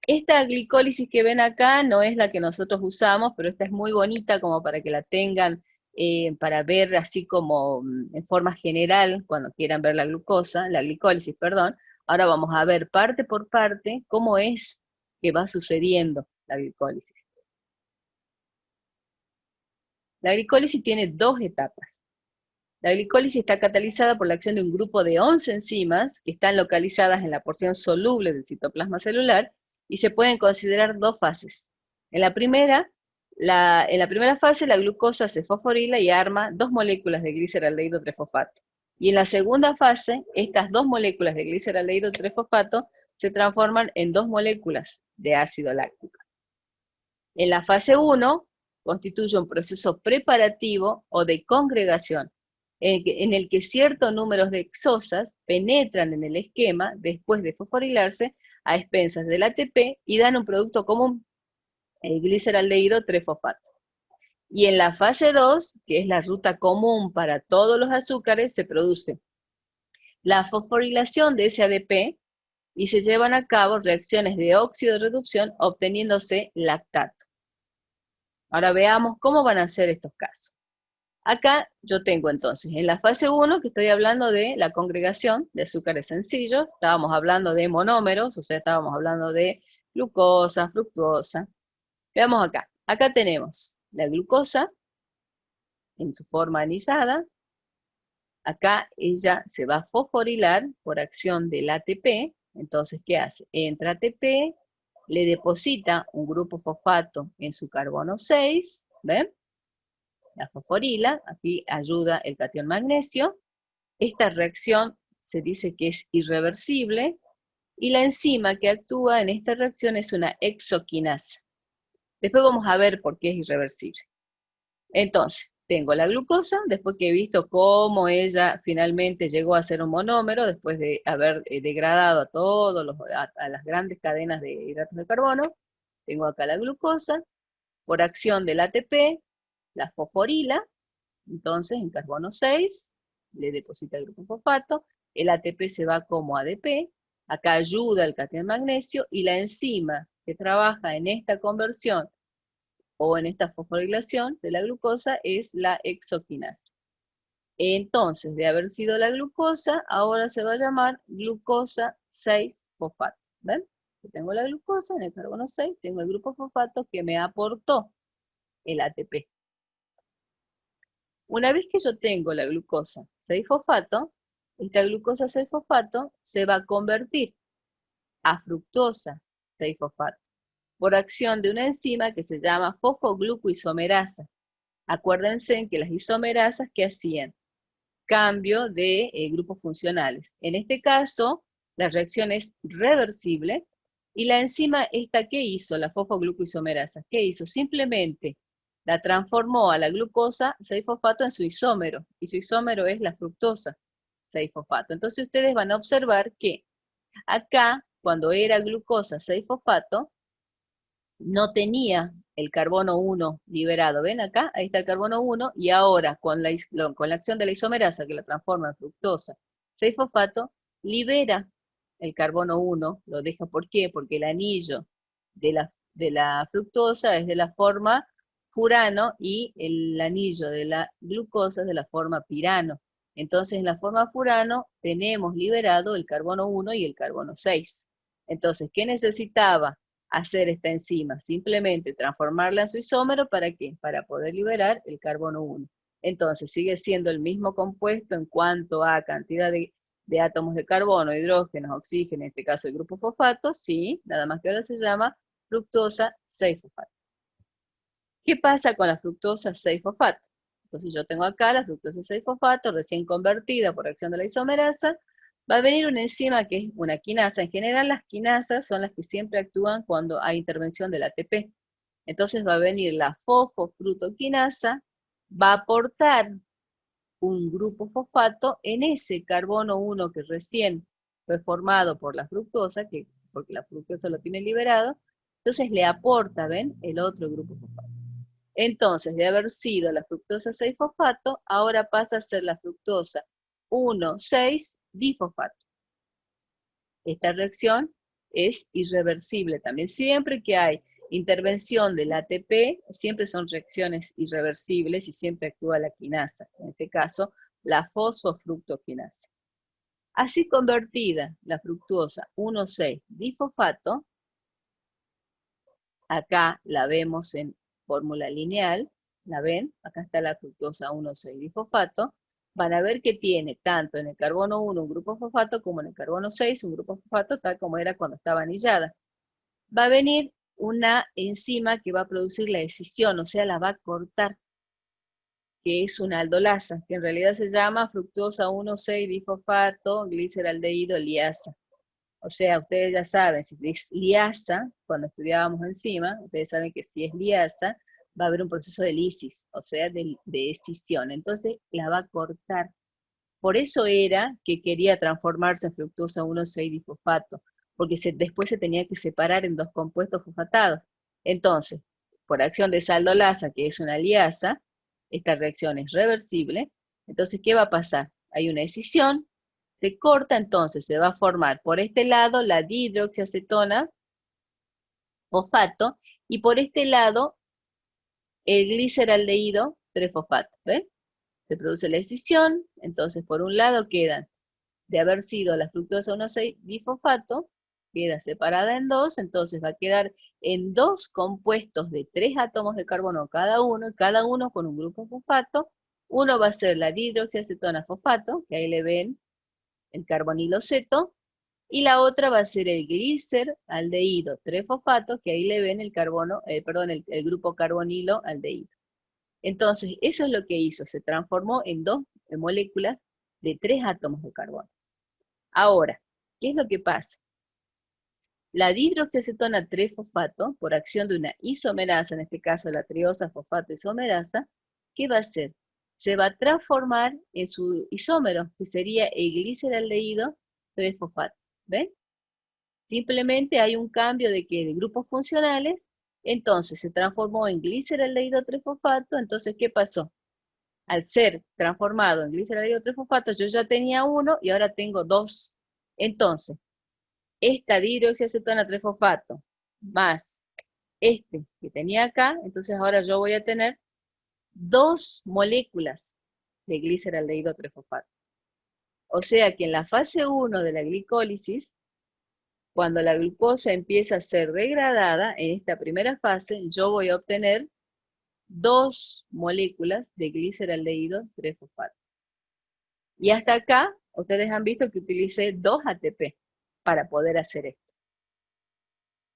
Esta glicólisis que ven acá no es la que nosotros usamos, pero esta es muy bonita como para que la tengan, para ver así como en forma general, cuando quieran ver la glucosa, la glicólisis, perdón. Ahora vamos a ver parte por parte cómo es que va sucediendo la glicólisis. La glicólisis tiene dos etapas. La glicólisis está catalizada por la acción de un grupo de 11 enzimas que están localizadas en la porción soluble del citoplasma celular y se pueden considerar dos fases. En la primera fase, la glucosa se fosforila y arma dos moléculas de gliceraldehído 3-fosfato. Y en la segunda fase, estas dos moléculas de gliceraldehído 3-fosfato se transforman en dos moléculas de ácido láctico. En la fase 1, constituye un proceso preparativo o de congregación, en el que ciertos números de exosas penetran en el esquema después de fosforilarse a expensas del ATP y dan un producto común, el gliceraldehído 3-fosfato. Y en la fase 2, que es la ruta común para todos los azúcares, se produce la fosforilación de ese ADP y se llevan a cabo reacciones de óxido de reducción obteniéndose lactato. Ahora veamos cómo van a ser estos casos. Acá yo tengo entonces, en la fase 1, que estoy hablando de la congregación de azúcares sencillos, estábamos hablando de monómeros, o sea, estábamos hablando de glucosa, fructosa. Veamos acá. Acá tenemos la glucosa en su forma anillada. Acá ella se va a fosforilar por acción del ATP. Entonces, ¿qué hace? Entra ATP, le deposita un grupo fosfato en su carbono 6, ¿ven? La fosforila, aquí ayuda el catión magnesio. Esta reacción se dice que es irreversible y la enzima que actúa en esta reacción es una exoquinasa. Después vamos a ver por qué es irreversible. Entonces, tengo la glucosa, después que he visto cómo ella finalmente llegó a ser un monómero, después de haber degradado a las grandes cadenas de hidratos de carbono, tengo acá la glucosa, por acción del ATP, la fosforila, entonces en carbono 6, le deposita el grupo fosfato, el ATP se va como ADP, acá ayuda el catión magnesio, y la enzima que trabaja en esta conversión o en esta fosforilación de la glucosa es la exoquinasa. Entonces, de haber sido la glucosa, ahora se va a llamar glucosa 6-fosfato. ¿Ven? Yo tengo la glucosa en el carbono 6, tengo el grupo fosfato que me aportó el ATP. Una vez que yo tengo la glucosa 6-fosfato, esta glucosa 6-fosfato se va a convertir a fructosa 6-fosfato por acción de una enzima que se llama fosfoglucoisomerasa. Acuérdense que las isomerasas que hacían cambio de grupos funcionales. En este caso, la reacción es reversible y la enzima esta que hizo, la fosfoglucoisomerasa, ¿qué hizo? Simplemente la transformó a la glucosa 6-fosfato en su isómero, y su isómero es la fructosa 6-fosfato. Entonces ustedes van a observar que acá, cuando era glucosa 6-fosfato, no tenía el carbono 1 liberado. ¿Ven acá? Ahí está el carbono 1, y ahora con la acción de la isomerasa que la transforma en fructosa 6-fosfato, libera el carbono 1, lo deja. ¿Por qué? Porque el anillo de la fructosa es de la forma furano y el anillo de la glucosa es de la forma pirano. Entonces en la forma furano tenemos liberado el carbono 1 y el carbono 6. Entonces, ¿qué necesitaba hacer esta enzima? Simplemente transformarla en su isómero. ¿Para qué? Para poder liberar el carbono 1. Entonces sigue siendo el mismo compuesto en cuanto a cantidad de átomos de carbono, hidrógenos, oxígeno, en este caso el grupo fosfato, sí, nada más que ahora se llama fructosa 6-fosfato. ¿Qué pasa con la fructosa 6-fosfato? Entonces yo tengo acá la fructosa 6-fosfato recién convertida por acción de la isomerasa Va a venir una enzima que es una quinasa. En general, las quinasas son las que siempre actúan cuando hay intervención del ATP. Entonces va a venir la fosfofrutoquinasa, va a aportar un grupo fosfato en ese carbono 1 que recién fue formado por la fructosa, porque la fructosa lo tiene liberado, entonces le aporta, ¿ven? El otro grupo fosfato. Entonces, de haber sido la fructosa 6-fosfato, ahora pasa a ser la fructosa 1,6-difosfato. Esta reacción es irreversible también. Siempre que hay intervención del ATP, siempre son reacciones irreversibles y siempre actúa la quinasa, en este caso la fosfofructoquinasa. Así convertida la fructosa 1,6-difosfato, acá la vemos en fórmula lineal, ¿la ven? Acá está la fructosa 1,6-difosfato. Van a ver que tiene tanto en el carbono 1 un grupo fosfato como en el carbono 6 un grupo fosfato, tal como era cuando estaba anillada. Va a venir una enzima que va a producir la escisión, o sea, la va a cortar, que es una aldolasa, que en realidad se llama fructosa 1,6-difosfato gliceraldehído liasa. O sea, ustedes ya saben, si es liasa, cuando estudiábamos enzima, ustedes saben que si es liasa, va a haber un proceso de lisis, o sea, de escisión. Entonces la va a cortar. Por eso era que quería transformarse en fructosa 1,6-difosfato, porque después se tenía que separar en dos compuestos fosfatados. Entonces, por acción de esa aldolasa, que es una liasa, esta reacción es reversible. Entonces, ¿qué va a pasar? Hay una escisión, se corta, entonces se va a formar por este lado la dihidroxiacetona fosfato y por este lado el gliceraldehído 3-fosfato. ¿Ven? Se produce la escisión, entonces por un lado quedan, de haber sido la fructosa 1,6-difosfato, queda separada en dos, entonces va a quedar en dos compuestos de 3 átomos de carbono cada uno con un grupo fosfato. Uno va a ser la dihidroxiacetona fosfato, que ahí le ven el carbonilo ceto, y la otra va a ser el gliceraldehído 3-fosfato, que ahí le ven el carbono, perdón, el grupo carbonilo aldehído. Entonces, eso es lo que hizo, se transformó en dos moléculas de 3 átomos de carbono. Ahora, ¿qué es lo que pasa? La dihidroxiacetona 3-fosfato, por acción de una isomerasa, en este caso la triosa fosfato isomerasa, ¿qué va a hacer? Se va a transformar en su isómero, que sería el gliceraldehído 3-fosfato. ¿Ven? Simplemente hay un cambio de grupos funcionales, entonces se transformó en gliceraldehído 3-fosfato, entonces ¿qué pasó? Al ser transformado en gliceraldehído 3-fosfato, yo ya tenía uno y ahora tengo dos. Entonces, esta dihidroxiacetona 3-fosfato más este que tenía acá, entonces ahora yo voy a tener dos moléculas de gliceraldehído 3-fosfato. O sea que en la fase 1 de la glicólisis, cuando la glucosa empieza a ser degradada, en esta primera fase, yo voy a obtener dos moléculas de gliceraldehído 3-fosfato. Y hasta acá, ustedes han visto que utilicé 2 ATP para poder hacer esto.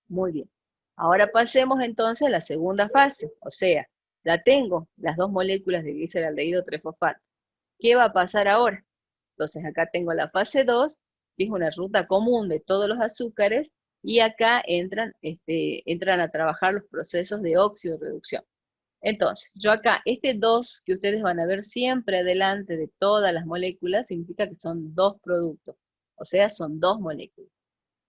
Muy bien. Ahora pasemos entonces a la segunda fase, o sea, ya tengo las dos moléculas de gliceraldehído 3-fosfato. ¿Qué va a pasar ahora? Entonces acá tengo la fase 2, que es una ruta común de todos los azúcares, y acá entran a trabajar los procesos de óxido-reducción. Entonces, yo acá, este 2 que ustedes van a ver siempre delante de todas las moléculas, significa que son dos productos, o sea, son dos moléculas.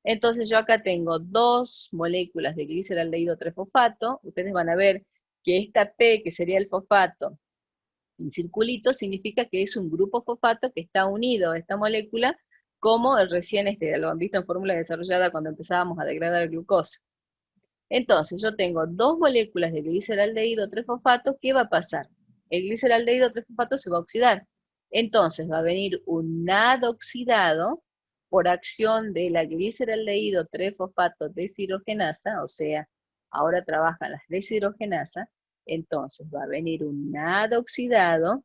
Entonces yo acá tengo dos moléculas de gliceraldehído 3-fosfato. Ustedes van a ver que esta P, que sería el fosfato, en circulito, significa que es un grupo fosfato que está unido a esta molécula, como el recién lo han visto en fórmula desarrollada cuando empezábamos a degradar glucosa. Entonces yo tengo dos moléculas de gliceraldehído 3-fosfato. ¿Qué va a pasar? El gliceraldehído 3-fosfato se va a oxidar. Entonces va a venir un nadoxidado por acción de la gliceraldehído 3-fosfato deshidrogenasa, o sea, ahora trabajan las deshidrogenasas. Entonces va a venir un nadoxidado.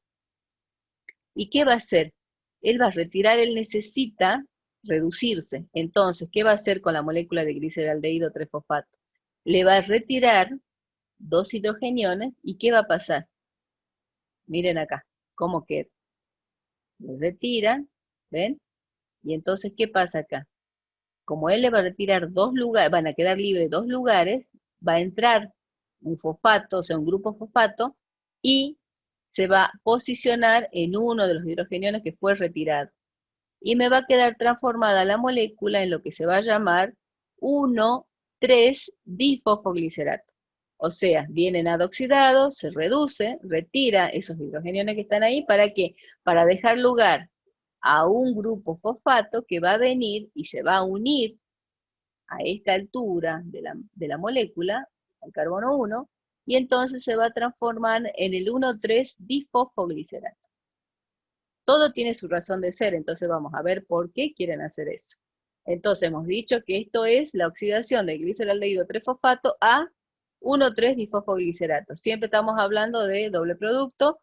¿Y qué va a hacer? Él va a retirar, él necesita reducirse. Entonces, ¿qué va a hacer con la molécula de gliceraldehído 3-fosfato? Le va a retirar dos hidrogeniones y ¿qué va a pasar? Miren acá, cómo queda. Le retiran, ¿ven? Y entonces, ¿qué pasa acá? Como él le va a retirar 2 lugares, van a quedar libres 2 lugares, va a entrar un fosfato, o sea, un grupo fosfato, y se va a posicionar en uno de los hidrogeniones que fue retirado. Y me va a quedar transformada la molécula en lo que se va a llamar 1,3-difosfoglicerato. O sea, viene nada oxidado, se reduce, retira esos hidrogeniones que están ahí, ¿para qué? Para dejar lugar a un grupo fosfato que va a venir y se va a unir a esta altura de la molécula, al carbono 1, y entonces se va a transformar en el 1,3-difosfoglicerato. Todo tiene su razón de ser, entonces vamos a ver por qué quieren hacer eso. Entonces hemos dicho que esto es la oxidación del gliceraldehído 3-fosfato a 1,3-difosfoglicerato. Siempre estamos hablando de doble producto.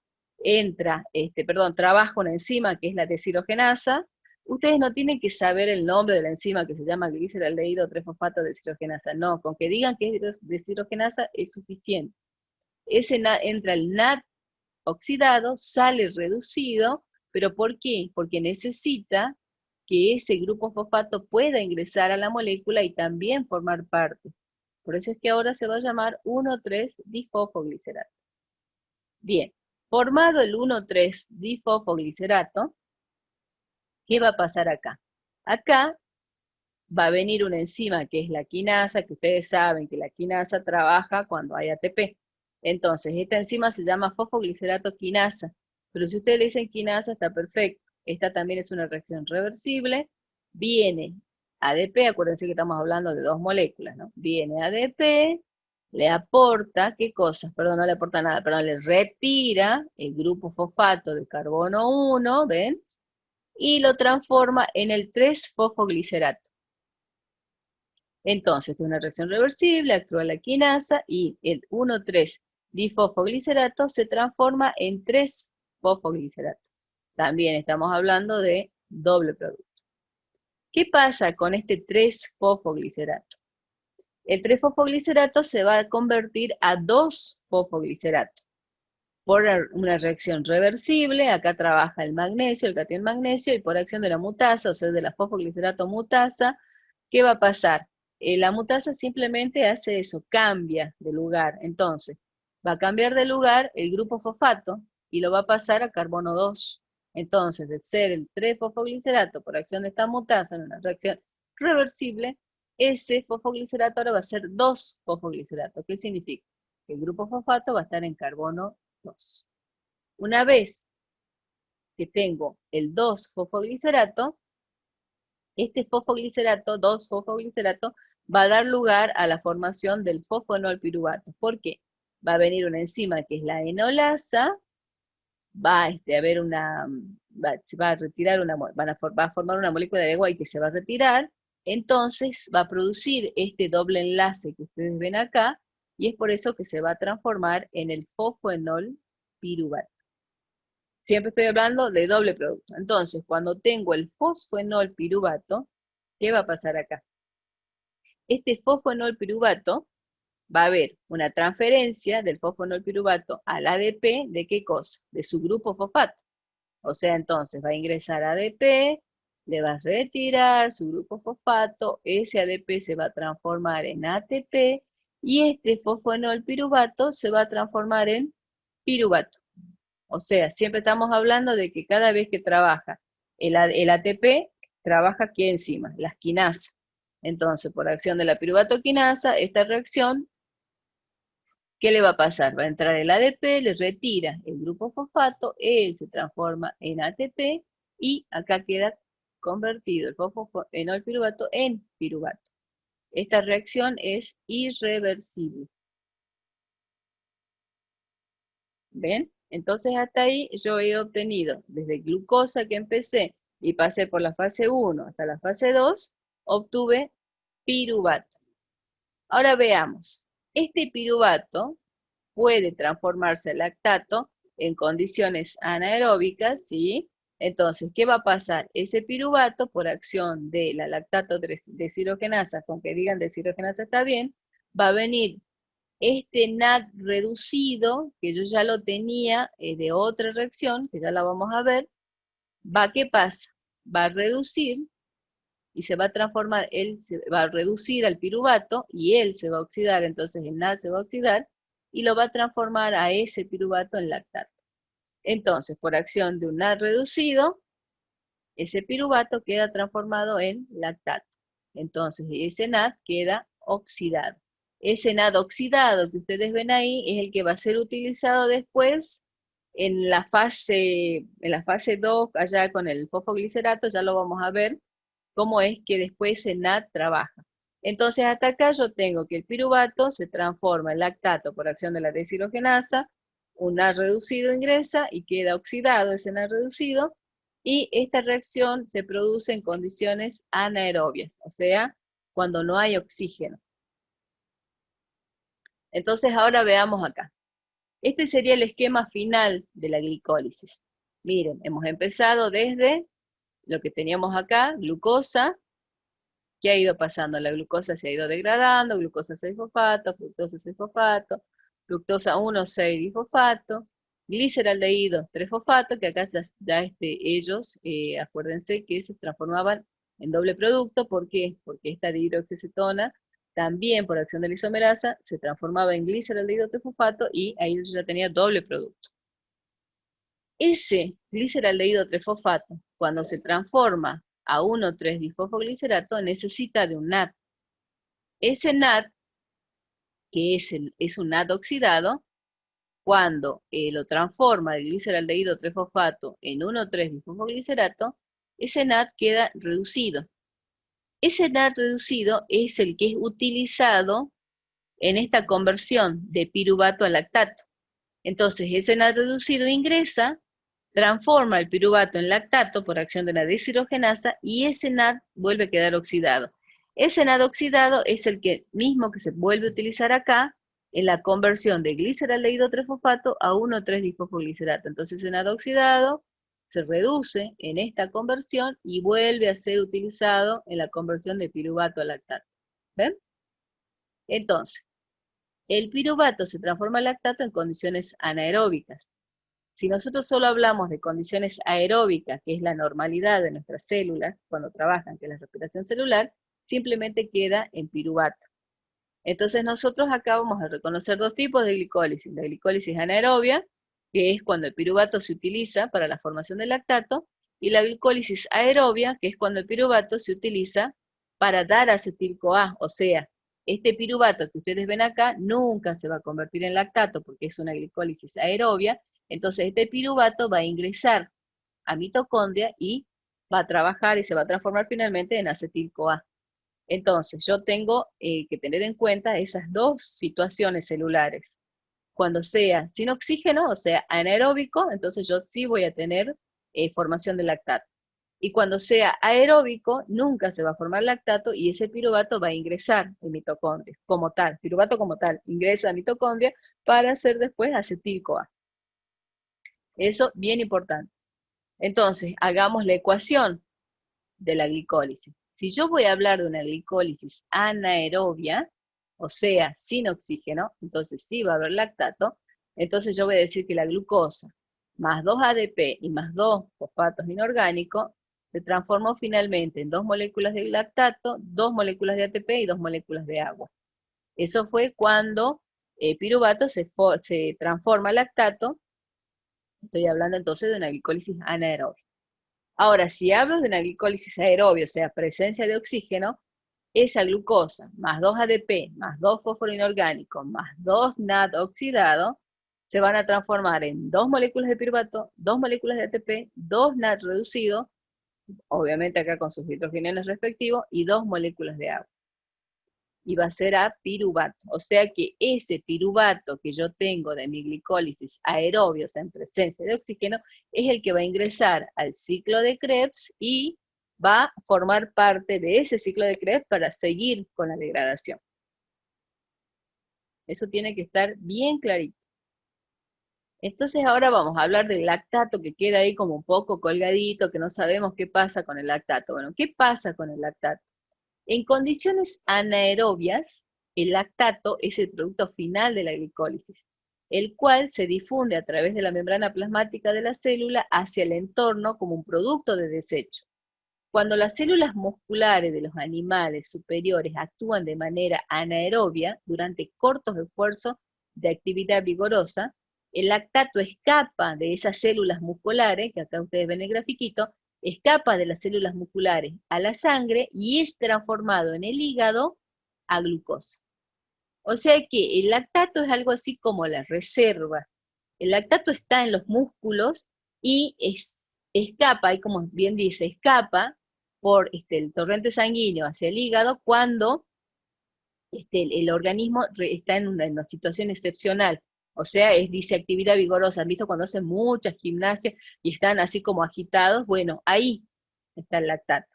Trabaja una enzima que es la deshidrogenasa. Ustedes no tienen que saber el nombre de la enzima que se llama gliceraldehído 3-fosfato deshidrogenasa. No, con que digan que es deshidrogenasa es suficiente. Entra el NAD oxidado, sale reducido, ¿pero por qué? Porque necesita que ese grupo fosfato pueda ingresar a la molécula y también formar parte. Por eso es que ahora se va a llamar 1,3-difosfoglicerato. Bien, formado el 1,3-difosfoglicerato, ¿qué va a pasar acá? Acá va a venir una enzima que es la quinasa, que ustedes saben que la quinasa trabaja cuando hay ATP. Entonces, esta enzima se llama fosfoglicerato quinasa, pero si ustedes le dicen quinasa está perfecto. Esta también es una reacción reversible. Viene ADP, acuérdense que estamos hablando de 2 moléculas, ¿no? Viene ADP, le aporta, ¿qué cosas? Perdón, no le aporta nada, perdón, le retira el grupo fosfato de carbono 1, ¿ven? Y lo transforma en el 3-fosfoglicerato. Entonces, es una reacción reversible, actúa la quinasa y el 1,3-difosfoglicerato se transforma en 3-fosfoglicerato. También estamos hablando de doble producto. ¿Qué pasa con este 3-fosfoglicerato? El 3-fosfoglicerato se va a convertir a 2-fosfoglicerato. Por una reacción reversible, acá trabaja el magnesio, el catión magnesio, y por acción de la mutasa, o sea, de la fosfoglicerato mutasa, ¿qué va a pasar? La mutasa simplemente hace eso, cambia de lugar. Entonces, va a cambiar de lugar el grupo fosfato y lo va a pasar a carbono 2. Entonces, de ser el 3-fosfoglicerato por acción de esta mutasa en una reacción reversible, ese fosfoglicerato ahora va a ser 2-fosfoglicerato. ¿Qué significa? Que el grupo fosfato va a estar en carbono 2. Una vez que tengo el 2-fosfoglicerato, este fosfoglicerato, 2-fosfoglicerato, va a dar lugar a la formación del fosfonolpiruvato. ¿Por qué? Va a venir una enzima que es la enolasa, va a haber se va a retirar va a formar una molécula de agua y que se va a retirar, entonces va a producir este doble enlace que ustedes ven acá, y es por eso que se va a transformar en el fosfonolpiruvato. Siempre estoy hablando de doble producto. Entonces, cuando tengo el fosfonolpiruvato, ¿qué va a pasar acá? Este fosfonolpiruvato va a haber una transferencia del fosfonolpiruvato al ADP, ¿de qué cosa? De su grupo fosfato. O sea, entonces va a ingresar ADP, le va a retirar su grupo fosfato, ese ADP se va a transformar en ATP y este fosfonolpiruvato se va a transformar en piruvato. O sea, siempre estamos hablando de que cada vez que trabaja el ATP, trabaja ¿qué enzima? Las quinasas. Entonces, por acción de la piruvatoquinasa, esta reacción, ¿qué le va a pasar? Va a entrar el ADP, le retira el grupo fosfato, él se transforma en ATP y acá queda convertido el fosfonolpiruvato en piruvato. Esta reacción es irreversible. ¿Ven? Entonces hasta ahí yo he obtenido, desde glucosa que empecé y pasé por la fase 1 hasta la fase 2, obtuve piruvato. Ahora veamos, este piruvato puede transformarse a lactato en condiciones anaeróbicas, ¿sí? Entonces, ¿qué va a pasar? Ese piruvato, por acción de la lactato deshidrogenasa, con que digan deshidrogenasa está bien, va a venir este NAD reducido, que yo ya lo tenía de otra reacción, que ya la vamos a ver, ¿qué pasa? va a reducir y se va a transformar, él se va a reducir al piruvato y él se va a oxidar, entonces el NAD se va a oxidar y lo va a transformar a ese piruvato en lactato. Entonces, por acción de un NAD reducido, ese piruvato queda transformado en lactato. Entonces, ese NAD queda oxidado. Ese NAD oxidado que ustedes ven ahí es el que va a ser utilizado después en la fase 2, allá con el fosfoglicerato, ya lo vamos a ver, cómo es que después ese NAD trabaja. Entonces, hasta acá yo tengo que el piruvato se transforma en lactato por acción de la deshidrogenasa, un NAD reducido ingresa y queda oxidado ese NAD reducido, y esta reacción se produce en condiciones anaerobias, o sea, cuando no hay oxígeno. Entonces, ahora veamos acá. Este sería el esquema final de la glicólisis. Miren, hemos empezado desde lo que teníamos acá, glucosa, que ha ido pasando. La glucosa se ha ido degradando, glucosa 6-fosfato, fructosa 1,6-disfosfato, gliceraldehído 3-fosfato, que acá ya ellos, acuérdense que se transformaban en doble producto. ¿Por qué? Porque esta dihidroxicetona también por acción de la isomerasa se transformaba en gliceraldehído 3-fosfato y ahí yo ya tenía doble producto. Ese gliceraldehído 3-fosfato, cuando se transforma a 1,3-disfosfoglicerato, necesita de un NAD. Ese NAD, que es un NAD oxidado, cuando lo transforma el gliceraldehído 3-fosfato en 1,3-disfosfoglicerato, ese NAD queda reducido. Ese NAD reducido es el que es utilizado en esta conversión de piruvato a lactato. Entonces, ese NAD reducido ingresa, transforma el piruvato en lactato por acción de la deshidrogenasa y ese NAD vuelve a quedar oxidado. Ese NAD oxidado es el mismo que se vuelve a utilizar acá en la conversión de gliceraldehído 3-fosfato a 1,3-disfosfoglicerato. Entonces, ese NAD oxidado se reduce en esta conversión y vuelve a ser utilizado en la conversión de piruvato a lactato. ¿Ven? Entonces, el piruvato se transforma en lactato en condiciones anaeróbicas. Si nosotros solo hablamos de condiciones aeróbicas, que es la normalidad de nuestras células cuando trabajan, que es la respiración celular, simplemente queda en piruvato. Entonces nosotros acá vamos a reconocer dos tipos de glicólisis. La glicólisis anaerobia, que es cuando el piruvato se utiliza para la formación del lactato, y la glicólisis aerobia, que es cuando el piruvato se utiliza para dar acetil-CoA, o sea, este piruvato que ustedes ven acá nunca se va a convertir en lactato porque es una glicólisis aerobia. Entonces este piruvato va a ingresar a mitocondria y va a trabajar y se va a transformar finalmente en acetil-CoA. Entonces yo tengo que tener en cuenta esas dos situaciones celulares. Cuando sea sin oxígeno, o sea anaeróbico, entonces yo sí voy a tener formación de lactato. Y cuando sea aeróbico, nunca se va a formar lactato y ese piruvato va a ingresar en mitocondria, como tal, piruvato como tal, ingresa a mitocondria para hacer después acetil-CoA. Eso bien importante. Entonces, hagamos la ecuación de la glicólisis. Si yo voy a hablar de una glicólisis anaerobia, o sea, sin oxígeno, entonces sí va a haber lactato, entonces yo voy a decir que la glucosa más 2 ADP y más 2 fosfatos inorgánicos se transformó finalmente en 2 moléculas de lactato, 2 moléculas de ATP y 2 moléculas de agua. Eso fue cuando piruvato se transforma en lactato. Estoy hablando entonces de una glicólisis anaerobia. Ahora, si hablo de una glicólisis aerobia, o sea, presencia de oxígeno, esa glucosa más 2 ADP más 2 fósforo inorgánico más 2 NAD oxidado se van a transformar en 2 moléculas de piruvato, 2 moléculas de ATP, 2 NAD reducido, obviamente acá con sus hidrogeneos respectivos, y 2 moléculas de agua. Y va a ser a piruvato. O sea que ese piruvato que yo tengo de mi glicólisis aerobia, o sea, en presencia de oxígeno, es el que va a ingresar al ciclo de Krebs y va a formar parte de ese ciclo de Krebs para seguir con la degradación. Eso tiene que estar bien clarito. Entonces ahora vamos a hablar del lactato que queda ahí como un poco colgadito, que no sabemos qué pasa con el lactato. Bueno, ¿qué pasa con el lactato? En condiciones anaerobias, el lactato es el producto final de la glicólisis, el cual se difunde a través de la membrana plasmática de la célula hacia el entorno como un producto de desecho. Cuando las células musculares de los animales superiores actúan de manera anaerobia durante cortos esfuerzos de actividad vigorosa, el lactato escapa de esas células musculares, que acá ustedes ven el grafiquito, escapa de las células musculares a la sangre y es transformado en el hígado a glucosa. O sea que el lactato es algo así como la reserva. El lactato está en los músculos y escapa, y como bien dice, escapa por el torrente sanguíneo hacia el hígado cuando el organismo está en una situación excepcional. O sea, dice actividad vigorosa. ¿Han visto cuando hacen mucha gimnasia y están así como agitados? Bueno, ahí está el lactato.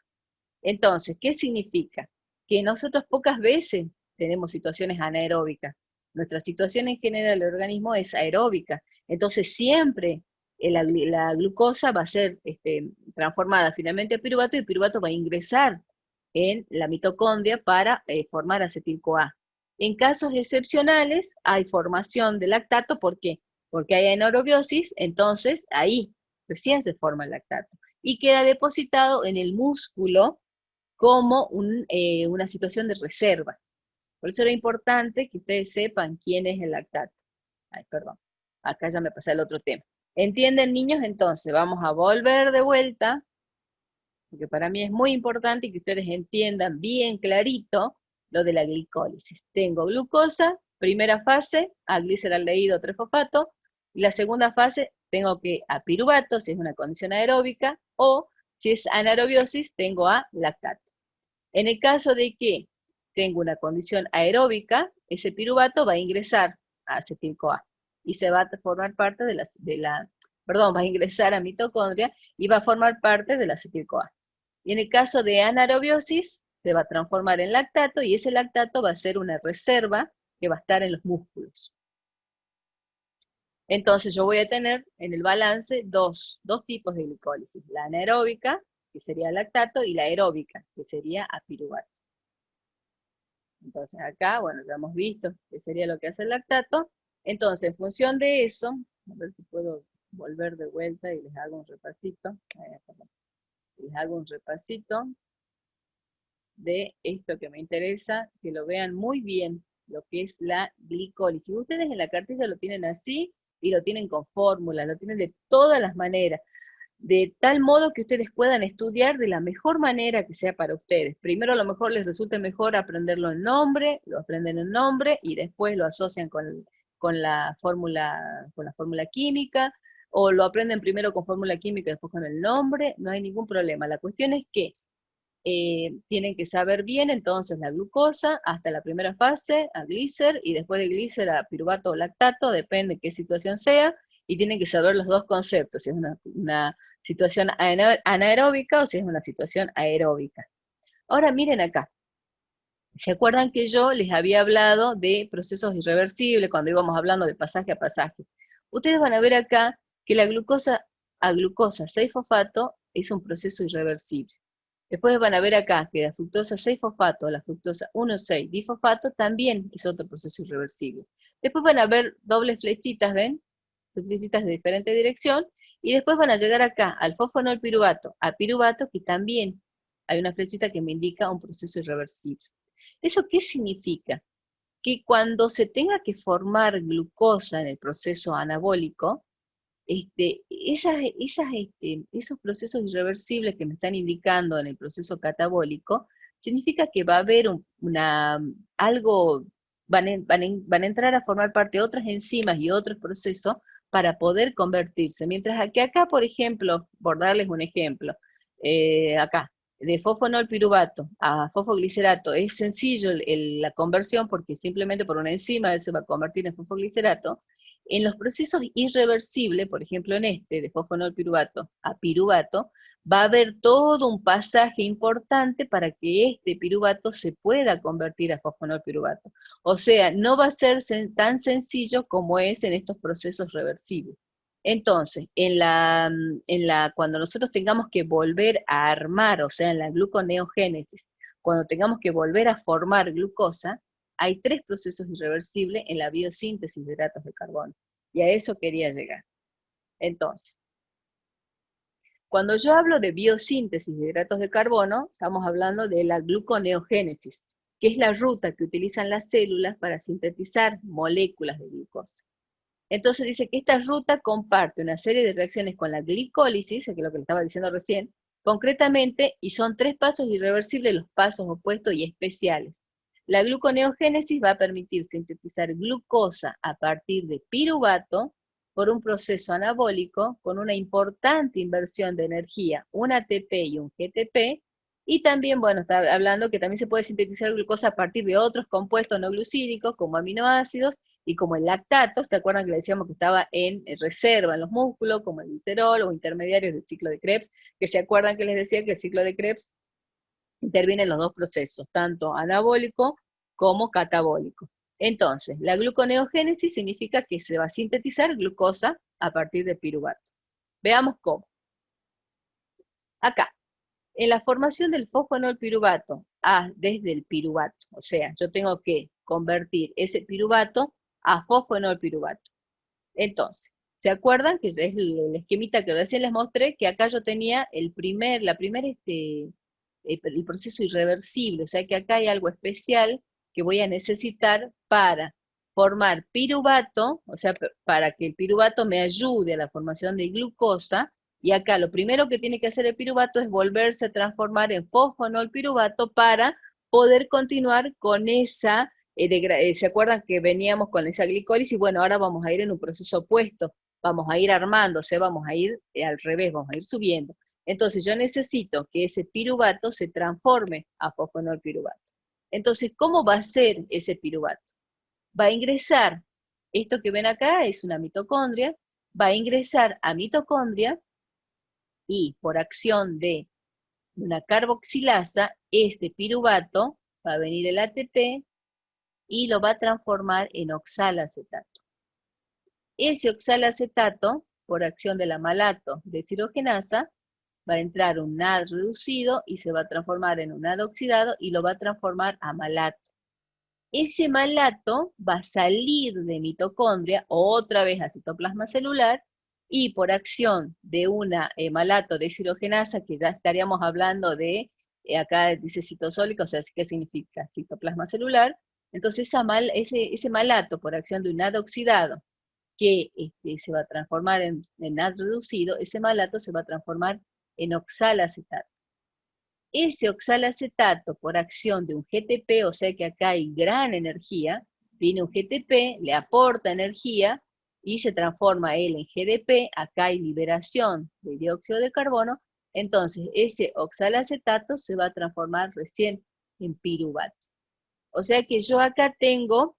Entonces, ¿qué significa? Que nosotros pocas veces tenemos situaciones anaeróbicas. Nuestra situación en general del organismo es aeróbica. Entonces, siempre la glucosa va a ser transformada finalmente a piruvato y el piruvato va a ingresar en la mitocondria para formar acetil-CoA. En casos excepcionales hay formación de lactato, ¿por qué? Porque hay anaerobiosis, entonces ahí recién se forma el lactato y queda depositado en el músculo como una situación de reserva. Por eso era importante que ustedes sepan quién es el lactato. Ay, perdón, acá ya me pasé al otro tema. ¿Entienden, niños? Entonces, vamos a volver de vuelta, porque para mí es muy importante que ustedes entiendan bien clarito lo de la glicólisis. Tengo glucosa, primera fase, aglicerdaldehído 3-fosfato, y la segunda fase tengo que a piruvato, si es una condición aeróbica, o si es anaerobiosis, tengo a lactato. En el caso de que tengo una condición aeróbica, ese piruvato va a ingresar a acetil-CoA y se va a formar parte perdón, va a ingresar a mitocondria y va a formar parte del acetil-CoA. Y en el caso de anaerobiosis, se va a transformar en lactato y ese lactato va a ser una reserva que va a estar en los músculos. Entonces yo voy a tener en el balance dos tipos de glicólisis, la anaeróbica, que sería lactato, y la aeróbica, que sería apiruvato. Entonces acá, bueno, ya hemos visto qué sería lo que hace el lactato. Entonces, en función de eso, a ver si puedo volver de vuelta y les hago un repasito. Les hago un repasito de esto que me interesa, que lo vean muy bien, lo que es la glicólisis. Ustedes en la cartilla lo tienen así y lo tienen con fórmula, lo tienen de todas las maneras, de tal modo que ustedes puedan estudiar de la mejor manera que sea para ustedes. Primero a lo mejor les resulte mejor aprenderlo en nombre, lo aprenden en nombre y después lo asocian con la fórmula química, o lo aprenden primero con fórmula química y después con el nombre, no hay ningún problema. La cuestión es que tienen que saber bien entonces la glucosa hasta la primera fase, a glicer, y después de glicer a piruvato o lactato, depende de qué situación sea, y tienen que saber los dos conceptos, si es una situación anaeróbica o si es una situación aeróbica. Ahora miren acá, ¿se acuerdan que yo les había hablado de procesos irreversibles cuando íbamos hablando de pasaje a pasaje? Ustedes van a ver acá que la glucosa a glucosa 6-fosfato es un proceso irreversible. Después van a ver acá que la fructosa 6-fosfato, la fructosa 1,6-difosfato también es otro proceso irreversible. Después van a ver dobles flechitas, ¿ven? Flechitas de diferente dirección. Y después van a llegar acá al fosfonol piruvato, a piruvato, que también hay una flechita que me indica un proceso irreversible. ¿Eso qué significa? Que cuando se tenga que formar glucosa en el proceso anabólico, esos procesos irreversibles que me están indicando en el proceso catabólico, significa que va a haber algo, van a entrar a formar parte de otras enzimas y otros procesos para poder convertirse. Mientras que acá, por ejemplo, por darles un ejemplo, acá, de fosfonol piruvato a fosfoglicerato, es sencillo la conversión porque simplemente por una enzima él se va a convertir en fosfoglicerato. En los procesos irreversibles, por ejemplo en de fosfonol piruvato a piruvato, va a haber todo un pasaje importante para que este piruvato se pueda convertir a fosfonol piruvato. O sea, no va a ser tan sencillo como es en estos procesos reversibles. Entonces, cuando nosotros tengamos que volver a armar, o sea, en la gluconeogénesis, cuando tengamos que volver a formar glucosa, hay 3 procesos irreversibles en la biosíntesis de hidratos de carbono. Y a eso quería llegar. Entonces, Cuando yo hablo de biosíntesis de hidratos de carbono, estamos hablando de la gluconeogénesis, que es la ruta que utilizan las células para sintetizar moléculas de glucosa. Entonces dice que esta ruta comparte una serie de reacciones con la glicólisis, que es lo que le estaba diciendo recién, concretamente, y son 3 pasos irreversibles, los pasos opuestos y especiales. La gluconeogénesis va a permitir sintetizar glucosa a partir de piruvato por un proceso anabólico con una importante inversión de energía, un ATP y un GTP, y también, bueno, está hablando que también se puede sintetizar glucosa a partir de otros compuestos no glucídicos como aminoácidos y como el lactato. ¿Se acuerdan que le decíamos que estaba en reserva en los músculos, como el glicerol o intermediarios del ciclo de Krebs? Que se acuerdan que les decía que el ciclo de Krebs interviene en los dos procesos, tanto anabólico como catabólico. Entonces, la gluconeogénesis significa que se va a sintetizar glucosa a partir de piruvato. Veamos cómo. Acá, en la formación del fosfonol piruvato, desde el piruvato, o sea, yo tengo que convertir ese piruvato a fosfonol piruvato. Entonces, ¿se acuerdan que es el esquemita que recién les mostré? Que acá yo tenía el proceso irreversible, o sea que acá hay algo especial que voy a necesitar para formar piruvato, o sea, para que el piruvato me ayude a la formación de glucosa, y acá lo primero que tiene que hacer el piruvato es volverse a transformar en fosfonol piruvato para poder continuar con esa ¿se acuerdan que veníamos con esa glicólisis? Bueno, ahora vamos a ir en un proceso opuesto, vamos a ir armándose, vamos a ir al revés, vamos a ir subiendo. Entonces yo necesito que ese piruvato se transforme a fosfonol piruvato. Entonces, ¿cómo va a ser ese piruvato? Va a ingresar, esto que ven acá es una mitocondria, va a ingresar a mitocondria y por acción de una carboxilasa, este piruvato va a venir el ATP y lo va a transformar en oxalacetato. Ese oxalacetato, por acción de la malato deshidrogenasa, va a entrar un NAD reducido y se va a transformar en un NAD oxidado y lo va a transformar a malato. Ese malato va a salir de mitocondria, otra vez a citoplasma celular, y por acción de una malato deshidrogenasa, que ya estaríamos hablando de, acá dice citosólica, o sea, ¿qué significa? Citoplasma celular. Entonces ese malato, por acción de un NAD oxidado, que se va a transformar en NAD reducido, ese malato se va a transformar en oxalacetato. Ese oxalacetato, por acción de un GTP, o sea que acá hay gran energía, viene un GTP, le aporta energía y se transforma él en GDP, acá hay liberación de dióxido de carbono, entonces ese oxalacetato se va a transformar recién en piruvato. O sea que yo acá tengo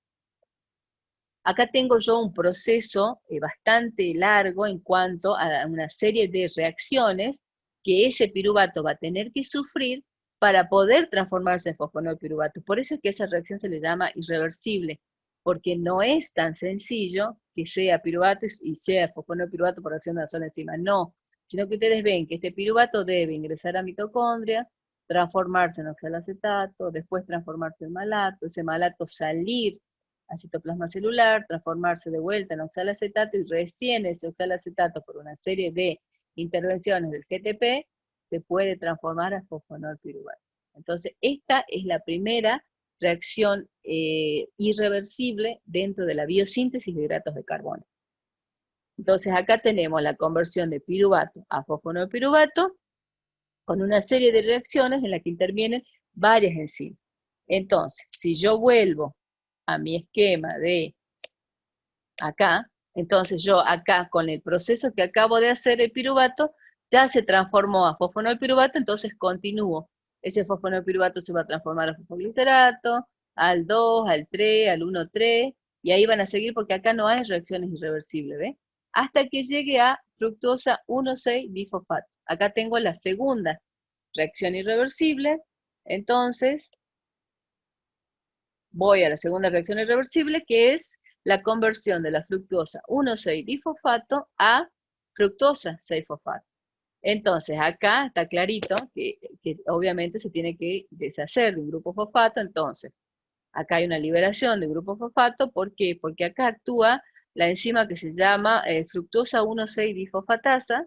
yo un proceso bastante largo en cuanto a una serie de reacciones que ese piruvato va a tener que sufrir para poder transformarse en fosfonol piruvato. Por eso es que esa reacción se le llama irreversible, porque no es tan sencillo que sea piruvato y sea fosfonol piruvato por acción de la sola enzima. No, sino que ustedes ven que este piruvato debe ingresar a mitocondria, transformarse en oxalacetato, después transformarse en malato, ese malato salir a citoplasma celular, transformarse de vuelta en oxalacetato y recién ese oxalacetato por una serie de intervenciones del GTP se puede transformar a fosfonol piruvato. Entonces, esta es la primera reacción irreversible dentro de la biosíntesis de hidratos de carbono. Entonces, acá tenemos la conversión de piruvato a fosfonol piruvato con una serie de reacciones en las que intervienen varias enzimas. Entonces, si yo vuelvo a mi esquema de acá, entonces yo acá con el proceso que acabo de hacer el piruvato, ya se transformó a fosfonol piruvato, entonces continúo. Ese fosfonol piruvato se va a transformar a fosfoglicerato, al 2, al 3, al 1,3, y ahí van a seguir porque acá no hay reacciones irreversibles, ¿ves? Hasta que llegue a fructosa 1,6-difosfato. Acá tengo la segunda reacción irreversible, entonces voy a la segunda reacción irreversible, que es la conversión de la fructosa 1,6-difosfato a fructosa 6-fosfato. Entonces, acá está clarito que obviamente se tiene que deshacer de un grupo fosfato, entonces, acá hay una liberación de grupo fosfato, ¿por qué? Porque acá actúa la enzima que se llama fructosa 1,6-difosfatasa,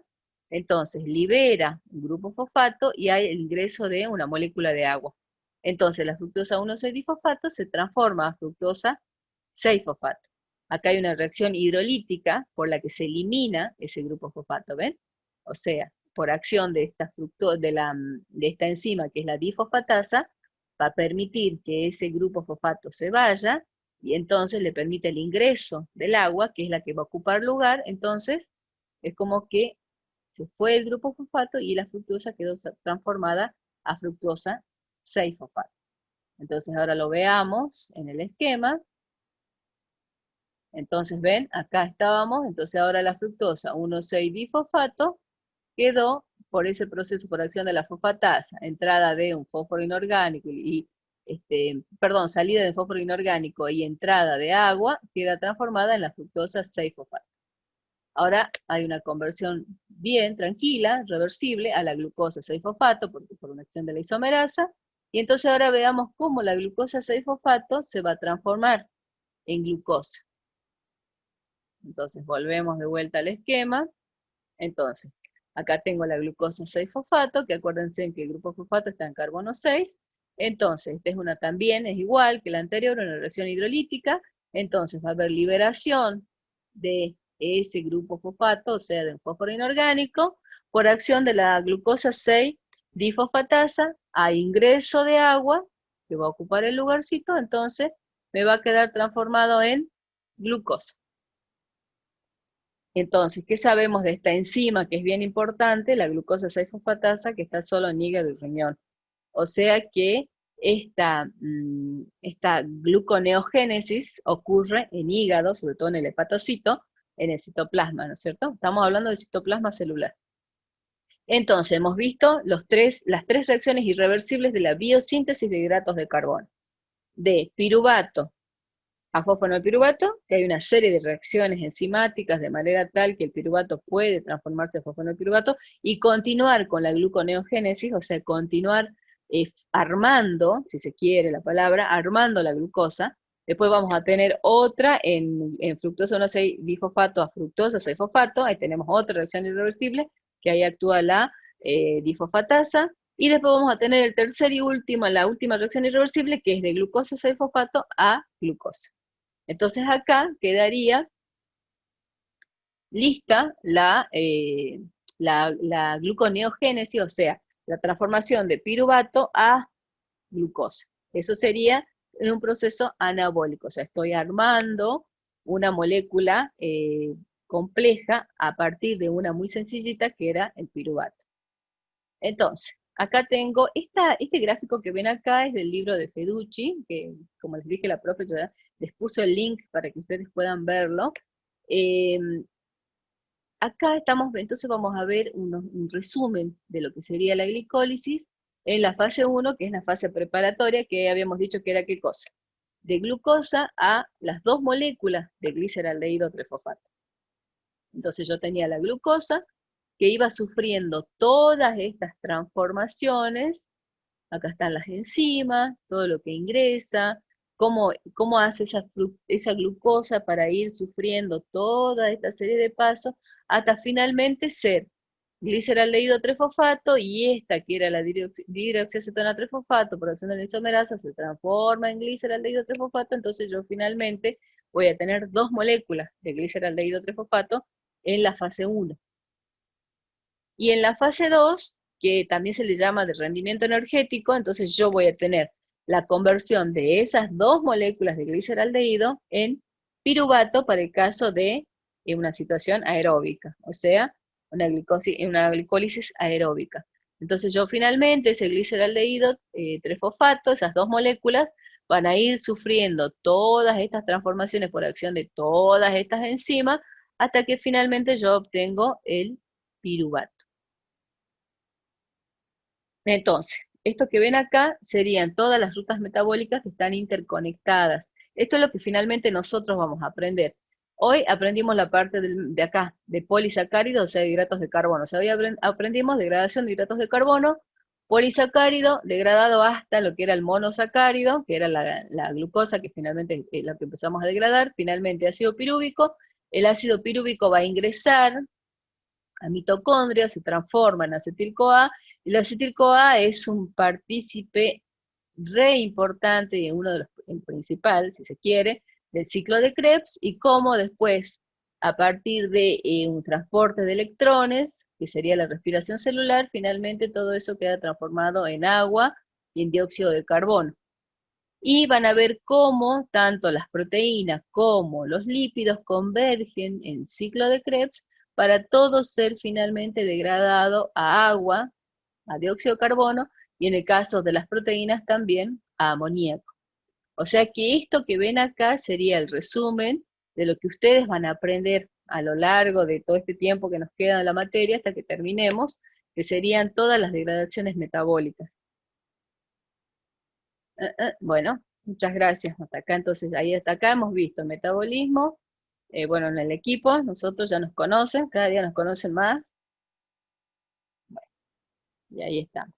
Entonces, libera un grupo fosfato y hay el ingreso de una molécula de agua. Entonces, la fructosa 1,6-difosfato se transforma a fructosa 6-fosfato. Acá hay una reacción hidrolítica por la que se elimina ese grupo fosfato, ¿ven? O sea, por acción de esta enzima, que es la difosfatasa, va a permitir que ese grupo fosfato se vaya, y entonces le permite el ingreso del agua, que es la que va a ocupar lugar. Entonces, es como que se fue el grupo fosfato y la fructosa quedó transformada a fructosa 6-fosfato. Entonces ahora lo veamos en el esquema. Entonces ven, acá estábamos, entonces ahora la fructosa 1,6-difosfato quedó por ese proceso, por acción de la fosfatasa, entrada de un fósforo inorgánico perdón, salida de fósforo inorgánico y entrada de agua, queda transformada en la fructosa 6-fosfato. Ahora hay una conversión bien tranquila, reversible, a la glucosa 6-fosfato, porque por una acción de la isomerasa, y entonces ahora veamos cómo la glucosa 6-fosfato se va a transformar en glucosa. Entonces volvemos de vuelta al esquema. Entonces, acá tengo la glucosa 6-fosfato, que acuérdense que el grupo fosfato está en carbono 6. Entonces, esta es también es igual que la anterior, una reacción hidrolítica. Entonces, va a haber liberación de ese grupo fosfato, o sea, de un fósforo inorgánico, por acción de la glucosa 6-difosfatasa, a ingreso de agua, que va a ocupar el lugarcito. Entonces, me va a quedar transformado en glucosa. Entonces, ¿qué sabemos de esta enzima que es bien importante? La glucosa 6-fosfatasa, que está solo en hígado y riñón. O sea que esta gluconeogénesis ocurre en hígado, sobre todo en el hepatocito, en el citoplasma, ¿no es cierto? Estamos hablando del citoplasma celular. Entonces, hemos visto las tres reacciones irreversibles de la biosíntesis de hidratos de carbono. De piruvato a fosfonolpiruvato, que hay una serie de reacciones enzimáticas de manera tal que el piruvato puede transformarse en fosfonolpiruvato y continuar con la gluconeogénesis, o sea, continuar armando, si se quiere la palabra, armando la glucosa. Después vamos a tener otra en fructosa 1,6-difosfato a fructosa 6-fosfato, ahí tenemos otra reacción irreversible, que ahí actúa la difosfatasa, y después vamos a tener el tercer y la última reacción irreversible, que es de glucosa 6-fosfato a glucosa. Entonces acá quedaría lista la gluconeogénesis, o sea, la transformación de piruvato a glucosa. Eso sería en un proceso anabólico, o sea, estoy armando una molécula compleja a partir de una muy sencillita que era el piruvato. Entonces, acá tengo, este gráfico que ven acá es del libro de Feducci, que como les dije la profe ya les puso el link para que ustedes puedan verlo. Acá entonces vamos a ver un resumen de lo que sería la glicólisis en la fase 1, que es la fase preparatoria, que habíamos dicho que era ¿qué cosa? De glucosa a las dos moléculas de gliceraldehído 3-fosfato. Entonces yo tenía la glucosa, que iba sufriendo todas estas transformaciones. Acá están las enzimas, todo lo que ingresa, cómo hace esa glucosa para ir sufriendo toda esta serie de pasos, hasta finalmente ser gliceraldehído 3-fosfato, y esta que era la dihidroxiacetona 3-fosfato, por acción de la isomerasa, se transforma en gliceraldehído 3-fosfato. Entonces yo finalmente voy a tener dos moléculas de gliceraldehído 3-fosfato en la fase 1. Y en la fase 2, que también se le llama de rendimiento energético, entonces yo voy a tener la conversión de esas dos moléculas de gliceraldehído en piruvato para el caso de una situación aeróbica, o sea, una glicólisis aeróbica. Entonces yo finalmente ese gliceraldehído 3-fosfato, esas dos moléculas, van a ir sufriendo todas estas transformaciones por acción de todas estas enzimas, hasta que finalmente yo obtengo el piruvato. Entonces, esto que ven acá serían todas las rutas metabólicas que están interconectadas. Esto es lo que finalmente nosotros vamos a aprender. Hoy aprendimos la parte de acá, de polisacáridos, o sea, de hidratos de carbono. O sea, hoy aprendimos degradación de hidratos de carbono, polisacárido, degradado hasta lo que era el monosacárido, que era la glucosa, que finalmente es la que empezamos a degradar. Finalmente, ácido pirúvico. El ácido pirúvico va a ingresar mitocondria, se transforma en acetil-CoA, y la acetil-CoA es un partícipe re importante, y uno de los el principal, si se quiere, del ciclo de Krebs, y cómo después, a partir de un transporte de electrones, que sería la respiración celular, finalmente todo eso queda transformado en agua y en dióxido de carbono. Y van a ver cómo tanto las proteínas como los lípidos convergen en ciclo de Krebs para todo ser finalmente degradado a agua, a dióxido de carbono, y en el caso de las proteínas también a amoníaco. O sea que esto que ven acá sería el resumen de lo que ustedes van a aprender a lo largo de todo este tiempo que nos queda en la materia hasta que terminemos, que serían todas las degradaciones metabólicas. Bueno, muchas gracias. Hasta acá, entonces, ahí hasta acá hemos visto metabolismo. Bueno, en el equipo, nosotros ya nos conocen, cada día nos conocen más. Bueno, y ahí estamos.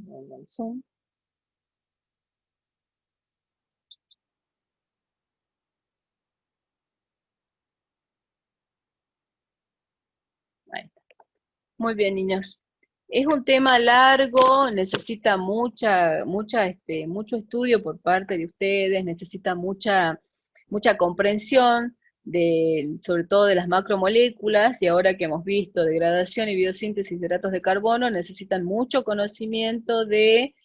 El Zoom. Ahí está. Muy bien, niños. Es un tema largo, necesita mucho estudio por parte de ustedes, necesita mucha comprensión sobre todo de las macromoléculas, y ahora que hemos visto degradación y biosíntesis de hidratos de carbono, necesitan mucho conocimiento de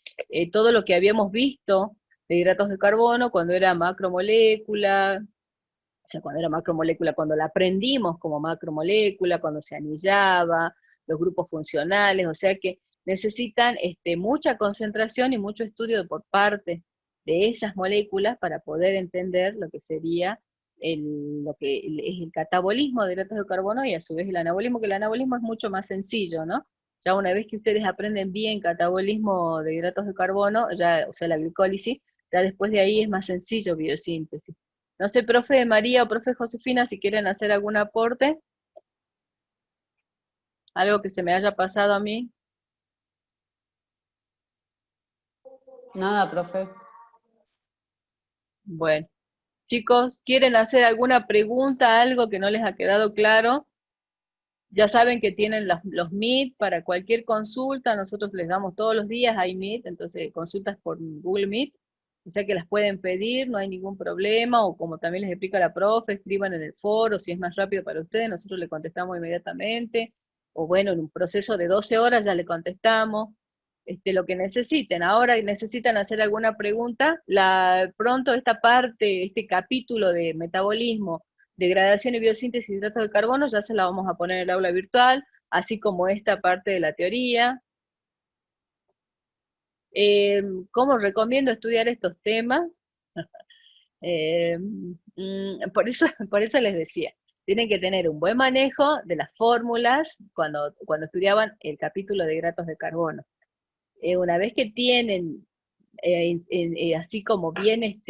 todo lo que habíamos visto de hidratos de carbono cuando era macromolécula, o sea, cuando era macromolécula, cuando la aprendimos como macromolécula, cuando se anillaba, los grupos funcionales, o sea que necesitan mucha concentración y mucho estudio por parte de esas moléculas para poder entender lo que sería lo que es el catabolismo de hidratos de carbono y a su vez el anabolismo, que el anabolismo es mucho más sencillo, ¿no? Ya una vez que ustedes aprenden bien catabolismo de hidratos de carbono, ya, o sea, la glicólisis, ya después de ahí es más sencillo biosíntesis. No sé, profe María o profe Josefina, si quieren hacer algún aporte, algo que se me haya pasado a mí. Nada, profe. Bueno, chicos, ¿quieren hacer alguna pregunta, algo que no les ha quedado claro? Ya saben que tienen los Meet para cualquier consulta, nosotros les damos todos los días, hay Meet, entonces consultas por Google Meet, o sea que las pueden pedir, no hay ningún problema, o como también les explica la profe, escriban en el foro, si es más rápido para ustedes, nosotros le contestamos inmediatamente, o bueno, en un proceso de 12 horas ya le contestamos, lo que necesiten. Ahora necesitan hacer alguna pregunta, pronto esta parte, este capítulo de metabolismo, degradación y biosíntesis de hidratos de carbono, ya se la vamos a poner en el aula virtual, así como esta parte de la teoría. ¿Cómo recomiendo estudiar estos temas? Por eso les decía, tienen que tener un buen manejo de las fórmulas cuando estudiaban el capítulo de hidratos de carbono. Una vez que tienen así como bien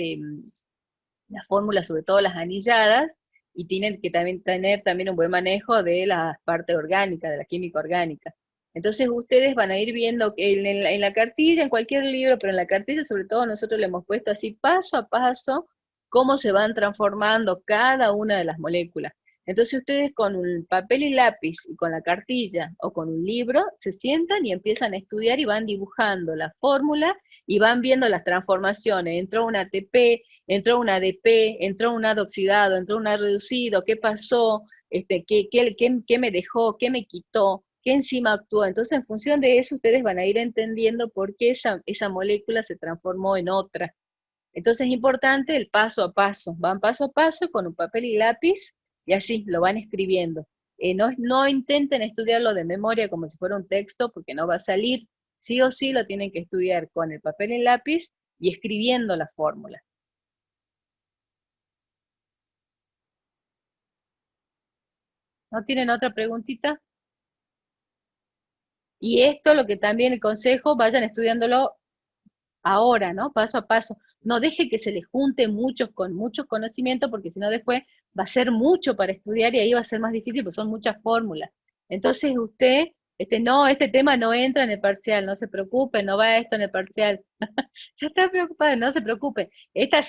las fórmulas, sobre todo las anilladas, y tienen que también tener también un buen manejo de la parte orgánica, de la química orgánica. Entonces ustedes van a ir viendo que en la cartilla, en cualquier libro, pero en la cartilla sobre todo nosotros le hemos puesto así paso a paso cómo se van transformando cada una de las moléculas. Entonces ustedes con un papel y lápiz y con la cartilla o con un libro se sientan y empiezan a estudiar y van dibujando la fórmula y van viendo las transformaciones. Entró un ATP, entró un ADP, entró un AD oxidado, entró un AD reducido, ¿qué pasó? ¿Qué me dejó? ¿Qué me quitó? ¿Qué enzima actuó? Entonces, en función de eso, ustedes van a ir entendiendo por qué esa molécula se transformó en otra. Entonces, es importante el paso a paso. Van paso a paso con un papel y lápiz y así lo van escribiendo. No intenten estudiarlo de memoria como si fuera un texto porque no va a salir. Sí o sí lo tienen que estudiar con el papel y lápiz y escribiendo la fórmula. ¿No tienen otra preguntita? Y esto, lo que también el consejo, vayan estudiándolo ahora, ¿no? Paso a paso. No deje que se les junte muchos con muchos conocimientos, porque si no después va a ser mucho para estudiar y ahí va a ser más difícil, porque son muchas fórmulas. Entonces usted No, este tema no entra en el parcial, no se preocupe, no va esto en el parcial. Ya está preocupada, no se preocupe. Esta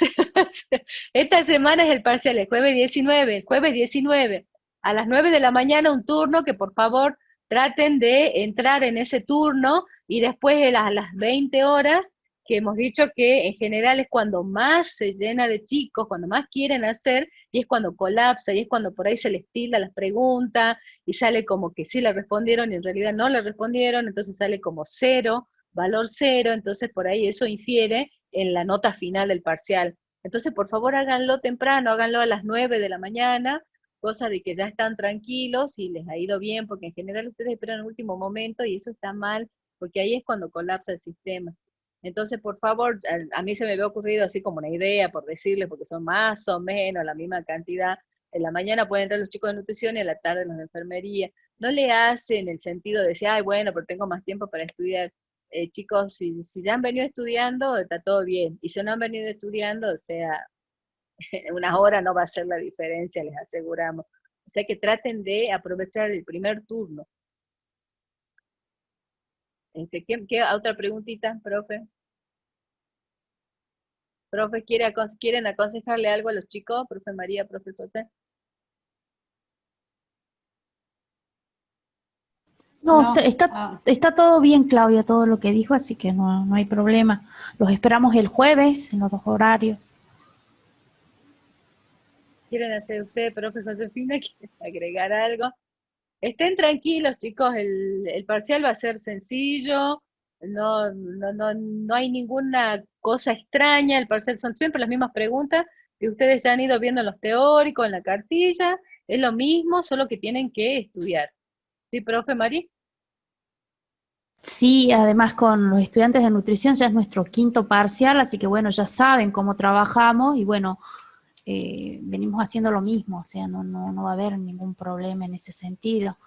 semana es el parcial, el jueves 19 a las 9 de la mañana un turno que por favor traten de entrar en ese turno y después de las 20 horas, que hemos dicho que en general es cuando más se llena de chicos, cuando más quieren hacer, y es cuando colapsa, y es cuando por ahí se les tilda las preguntas, y sale como que sí le respondieron y en realidad no le respondieron, entonces sale como cero, valor cero, entonces por ahí eso infiere en la nota final del parcial. Entonces, por favor, háganlo temprano, háganlo a las 9 de la mañana, cosa de que ya están tranquilos y les ha ido bien, porque en general ustedes esperan el último momento y eso está mal, porque ahí es cuando colapsa el sistema. Entonces, por favor, a mí se me había ocurrido así como una idea, por decirles, porque son más o menos la misma cantidad. En la mañana pueden entrar los chicos de nutrición y en la tarde los de enfermería. No le hace en el sentido de decir, ay, bueno, pero tengo más tiempo para estudiar. Chicos, si ya han venido estudiando, está todo bien. Y si no han venido estudiando, o sea, unas horas no va a hacer la diferencia, les aseguramos. O sea que traten de aprovechar el primer turno. ¿Qué otra preguntita, profe? Profe, ¿quieren aconsejarle algo a los chicos? Profe María, profe José. No, No, ah, está todo bien, Claudia, todo lo que dijo, así que no hay problema. Los esperamos el jueves en los dos horarios. ¿Quieren hacer usted, profe Josefina? ¿Quieren agregar algo? Estén tranquilos, chicos, el parcial va a ser sencillo, no hay ninguna cosa extraña, el parcial son siempre las mismas preguntas que ustedes ya han ido viendo en los teóricos, en la cartilla, es lo mismo, solo que tienen que estudiar. ¿Sí, profe Mari? Sí, además con los estudiantes de nutrición ya es nuestro quinto parcial, así que bueno, ya saben cómo trabajamos y bueno, venimos haciendo lo mismo, o sea, no va a haber ningún problema en ese sentido.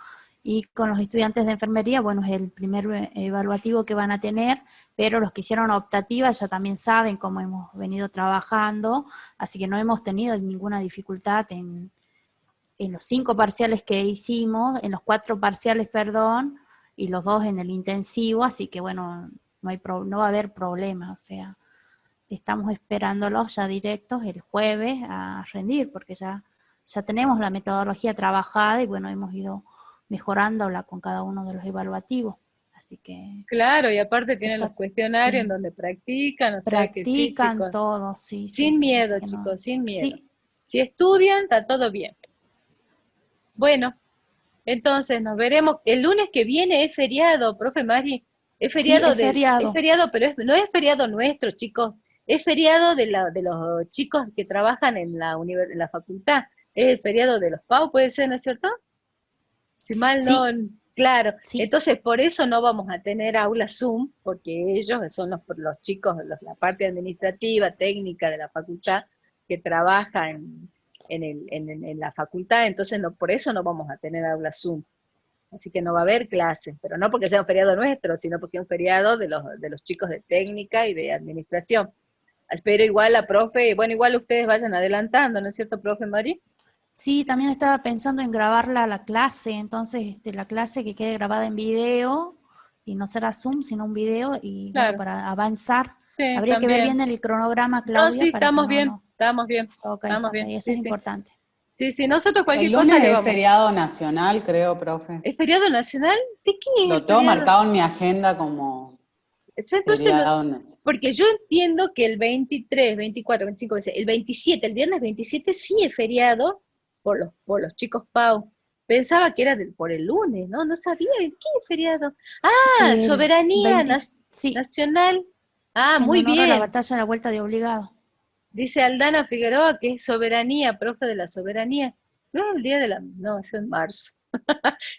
Y con los estudiantes de enfermería, bueno, es el primer evaluativo que van a tener, pero los que hicieron optativa ya también saben cómo hemos venido trabajando, así que no hemos tenido ninguna dificultad en los 5 parciales que hicimos, en los 4 parciales, perdón, y los 2 en el intensivo, así que bueno, no va a haber problema, o sea, estamos esperándolos ya directos el jueves a rendir, porque ya tenemos la metodología trabajada y bueno, hemos ido mejorándola con cada uno de los evaluativos, así que Claro, y aparte tienen los está, cuestionarios en sí, donde practican, o sea que sí, practican chicos, todo, sí, sí, sin sí, miedo, así que no, chicos, sin miedo. sí, Si estudian, está todo bien. Bueno, entonces nos veremos. El lunes que viene es feriado, profe Mari. sí, es Es feriado. feriado, pero no es feriado nuestro, chicos. Es feriado de los chicos que trabajan en en la facultad. Es el feriado de los PAU, puede ser, ¿no es cierto? Si mal no, Sí, claro. sí, Entonces, por eso no vamos a tener aula Zoom, porque ellos son los chicos, la parte administrativa, técnica de la facultad, que trabajan en la facultad, entonces no, por eso no vamos a tener aula Zoom. Así que no va a haber clases, pero no porque sea un feriado nuestro, sino porque es un feriado de los chicos de técnica y de administración. Pero igual la profe, bueno, igual ustedes vayan adelantando, ¿no es cierto, profe Mari? sí, también estaba pensando en grabarla a la clase, entonces la clase que quede grabada en video y no será Zoom, sino un video y bueno, Claro, para avanzar. sí, Habría que ver bien también. el cronograma, No, sí, Claudia, para que estamos bien, ok, estamos ok, bien, eso es sí, sí. importante. Sí, sí, nosotros el cualquier cosa lunes le es vamos. feriado nacional, creo, profe. ¿Es feriado nacional? ¿De qué es el Lo tengo feriado? marcado en mi agenda como Yo entonces no, feriado nacional. porque yo entiendo que el 23, 24, 25, el 27, el viernes 27 sí es feriado por los chicos Pau. Pensaba que era por el lunes, ¿no? No sabía, ¿qué es feriado? Ah, El soberanía 20, sí, nacional. Ah, en muy honor a la bien. batalla de la vuelta de obligado. Dice Aldana Figueroa que es soberanía, profe de la soberanía. No, el día de la... No, es en marzo.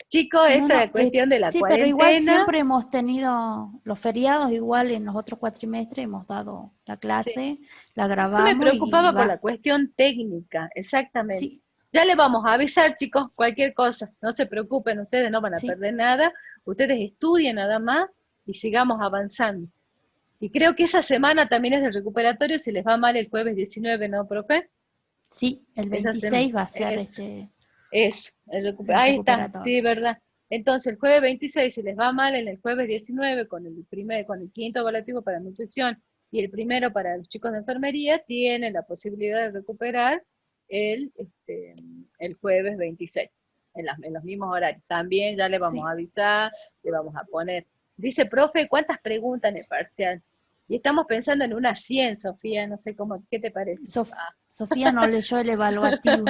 Chicos, No, esta no, cuestión de la sí, pero igual cuarentena, siempre hemos tenido los feriados, igual en los otros cuatrimestres hemos dado la sí. clase, la Yo me grabamos y preocupaba por la va. cuestión técnica, exactamente. Sí, Ya le vamos a avisar, chicos, cualquier cosa. No se preocupen, ustedes no van a sí, perder nada. Ustedes estudien nada más y sigamos avanzando. Y creo que esa semana también es de recuperatorio, si les va mal el jueves 19, ¿no, profe? sí, el Esa semana. 26 va a ser este Eso, el ahí está, recuperatorio. sí, verdad. Entonces, el jueves 26, si les va mal en el jueves 19 con el quinto evaluativo para nutrición y el primero para los chicos de enfermería, tienen la posibilidad de recuperar el jueves 26, en los mismos horarios. También ya le vamos Sí. a avisar, le vamos a poner. Dice, profe, ¿cuántas preguntas en el parcial? Y estamos pensando en unas 100, Sofía, no sé cómo, ¿qué te parece? Sofía no leyó el evaluativo.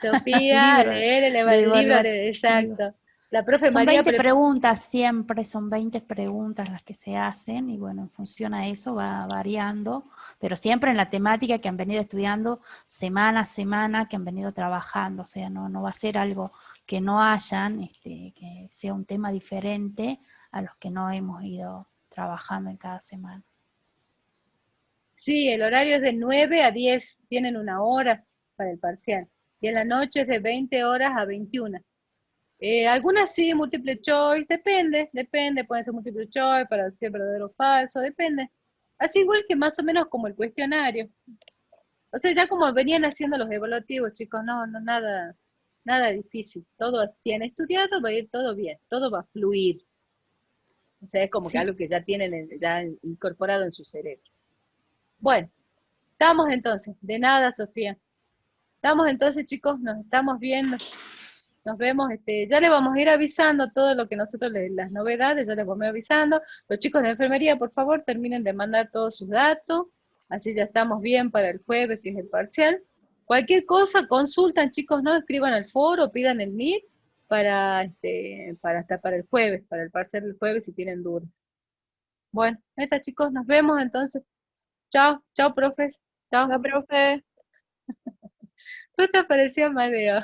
Sofía, a Libro leer de el libro, evaluativo. exacto. La profe Son María 20 preguntas siempre, son 20 preguntas las que se hacen y bueno, en función a eso va variando, pero siempre en la temática que han venido estudiando semana a semana, que han venido trabajando, o sea, no va a ser algo que no hayan, que sea un tema diferente a los que no hemos ido trabajando en cada semana. Sí, el horario es de 9 a 10, tienen una hora para el parcial. Y en la noche es de 20 horas a 21. Algunas sí, múltiple choice, depende, puede ser múltiple choice para decir verdadero o falso, depende. Así igual que más o menos como el cuestionario. O sea, ya como venían haciendo los evaluativos, chicos, nada difícil. Todo, si han estudiado, va a ir todo bien, todo va a fluir. O sea, es como que Sí, algo que ya tienen ya incorporado en su cerebro. Bueno, estamos entonces. De nada, Sofía. Estamos entonces, chicos, nos estamos viendo. Nos vemos, ya le vamos a ir avisando todo lo que nosotros, las novedades, ya les vamos a ir avisando. Los chicos de enfermería, por favor, terminen de mandar todos sus datos. Así ya estamos bien para el jueves, que es el parcial. Cualquier cosa, consultan, chicos, ¿no? Escriban al foro, pidan el Meet para el jueves, para el parcial del jueves si tienen dudas. Bueno, neta, chicos, nos vemos entonces. Chao, chao, profes. Chao. La profe. ¿Tú te pareció Amadeo?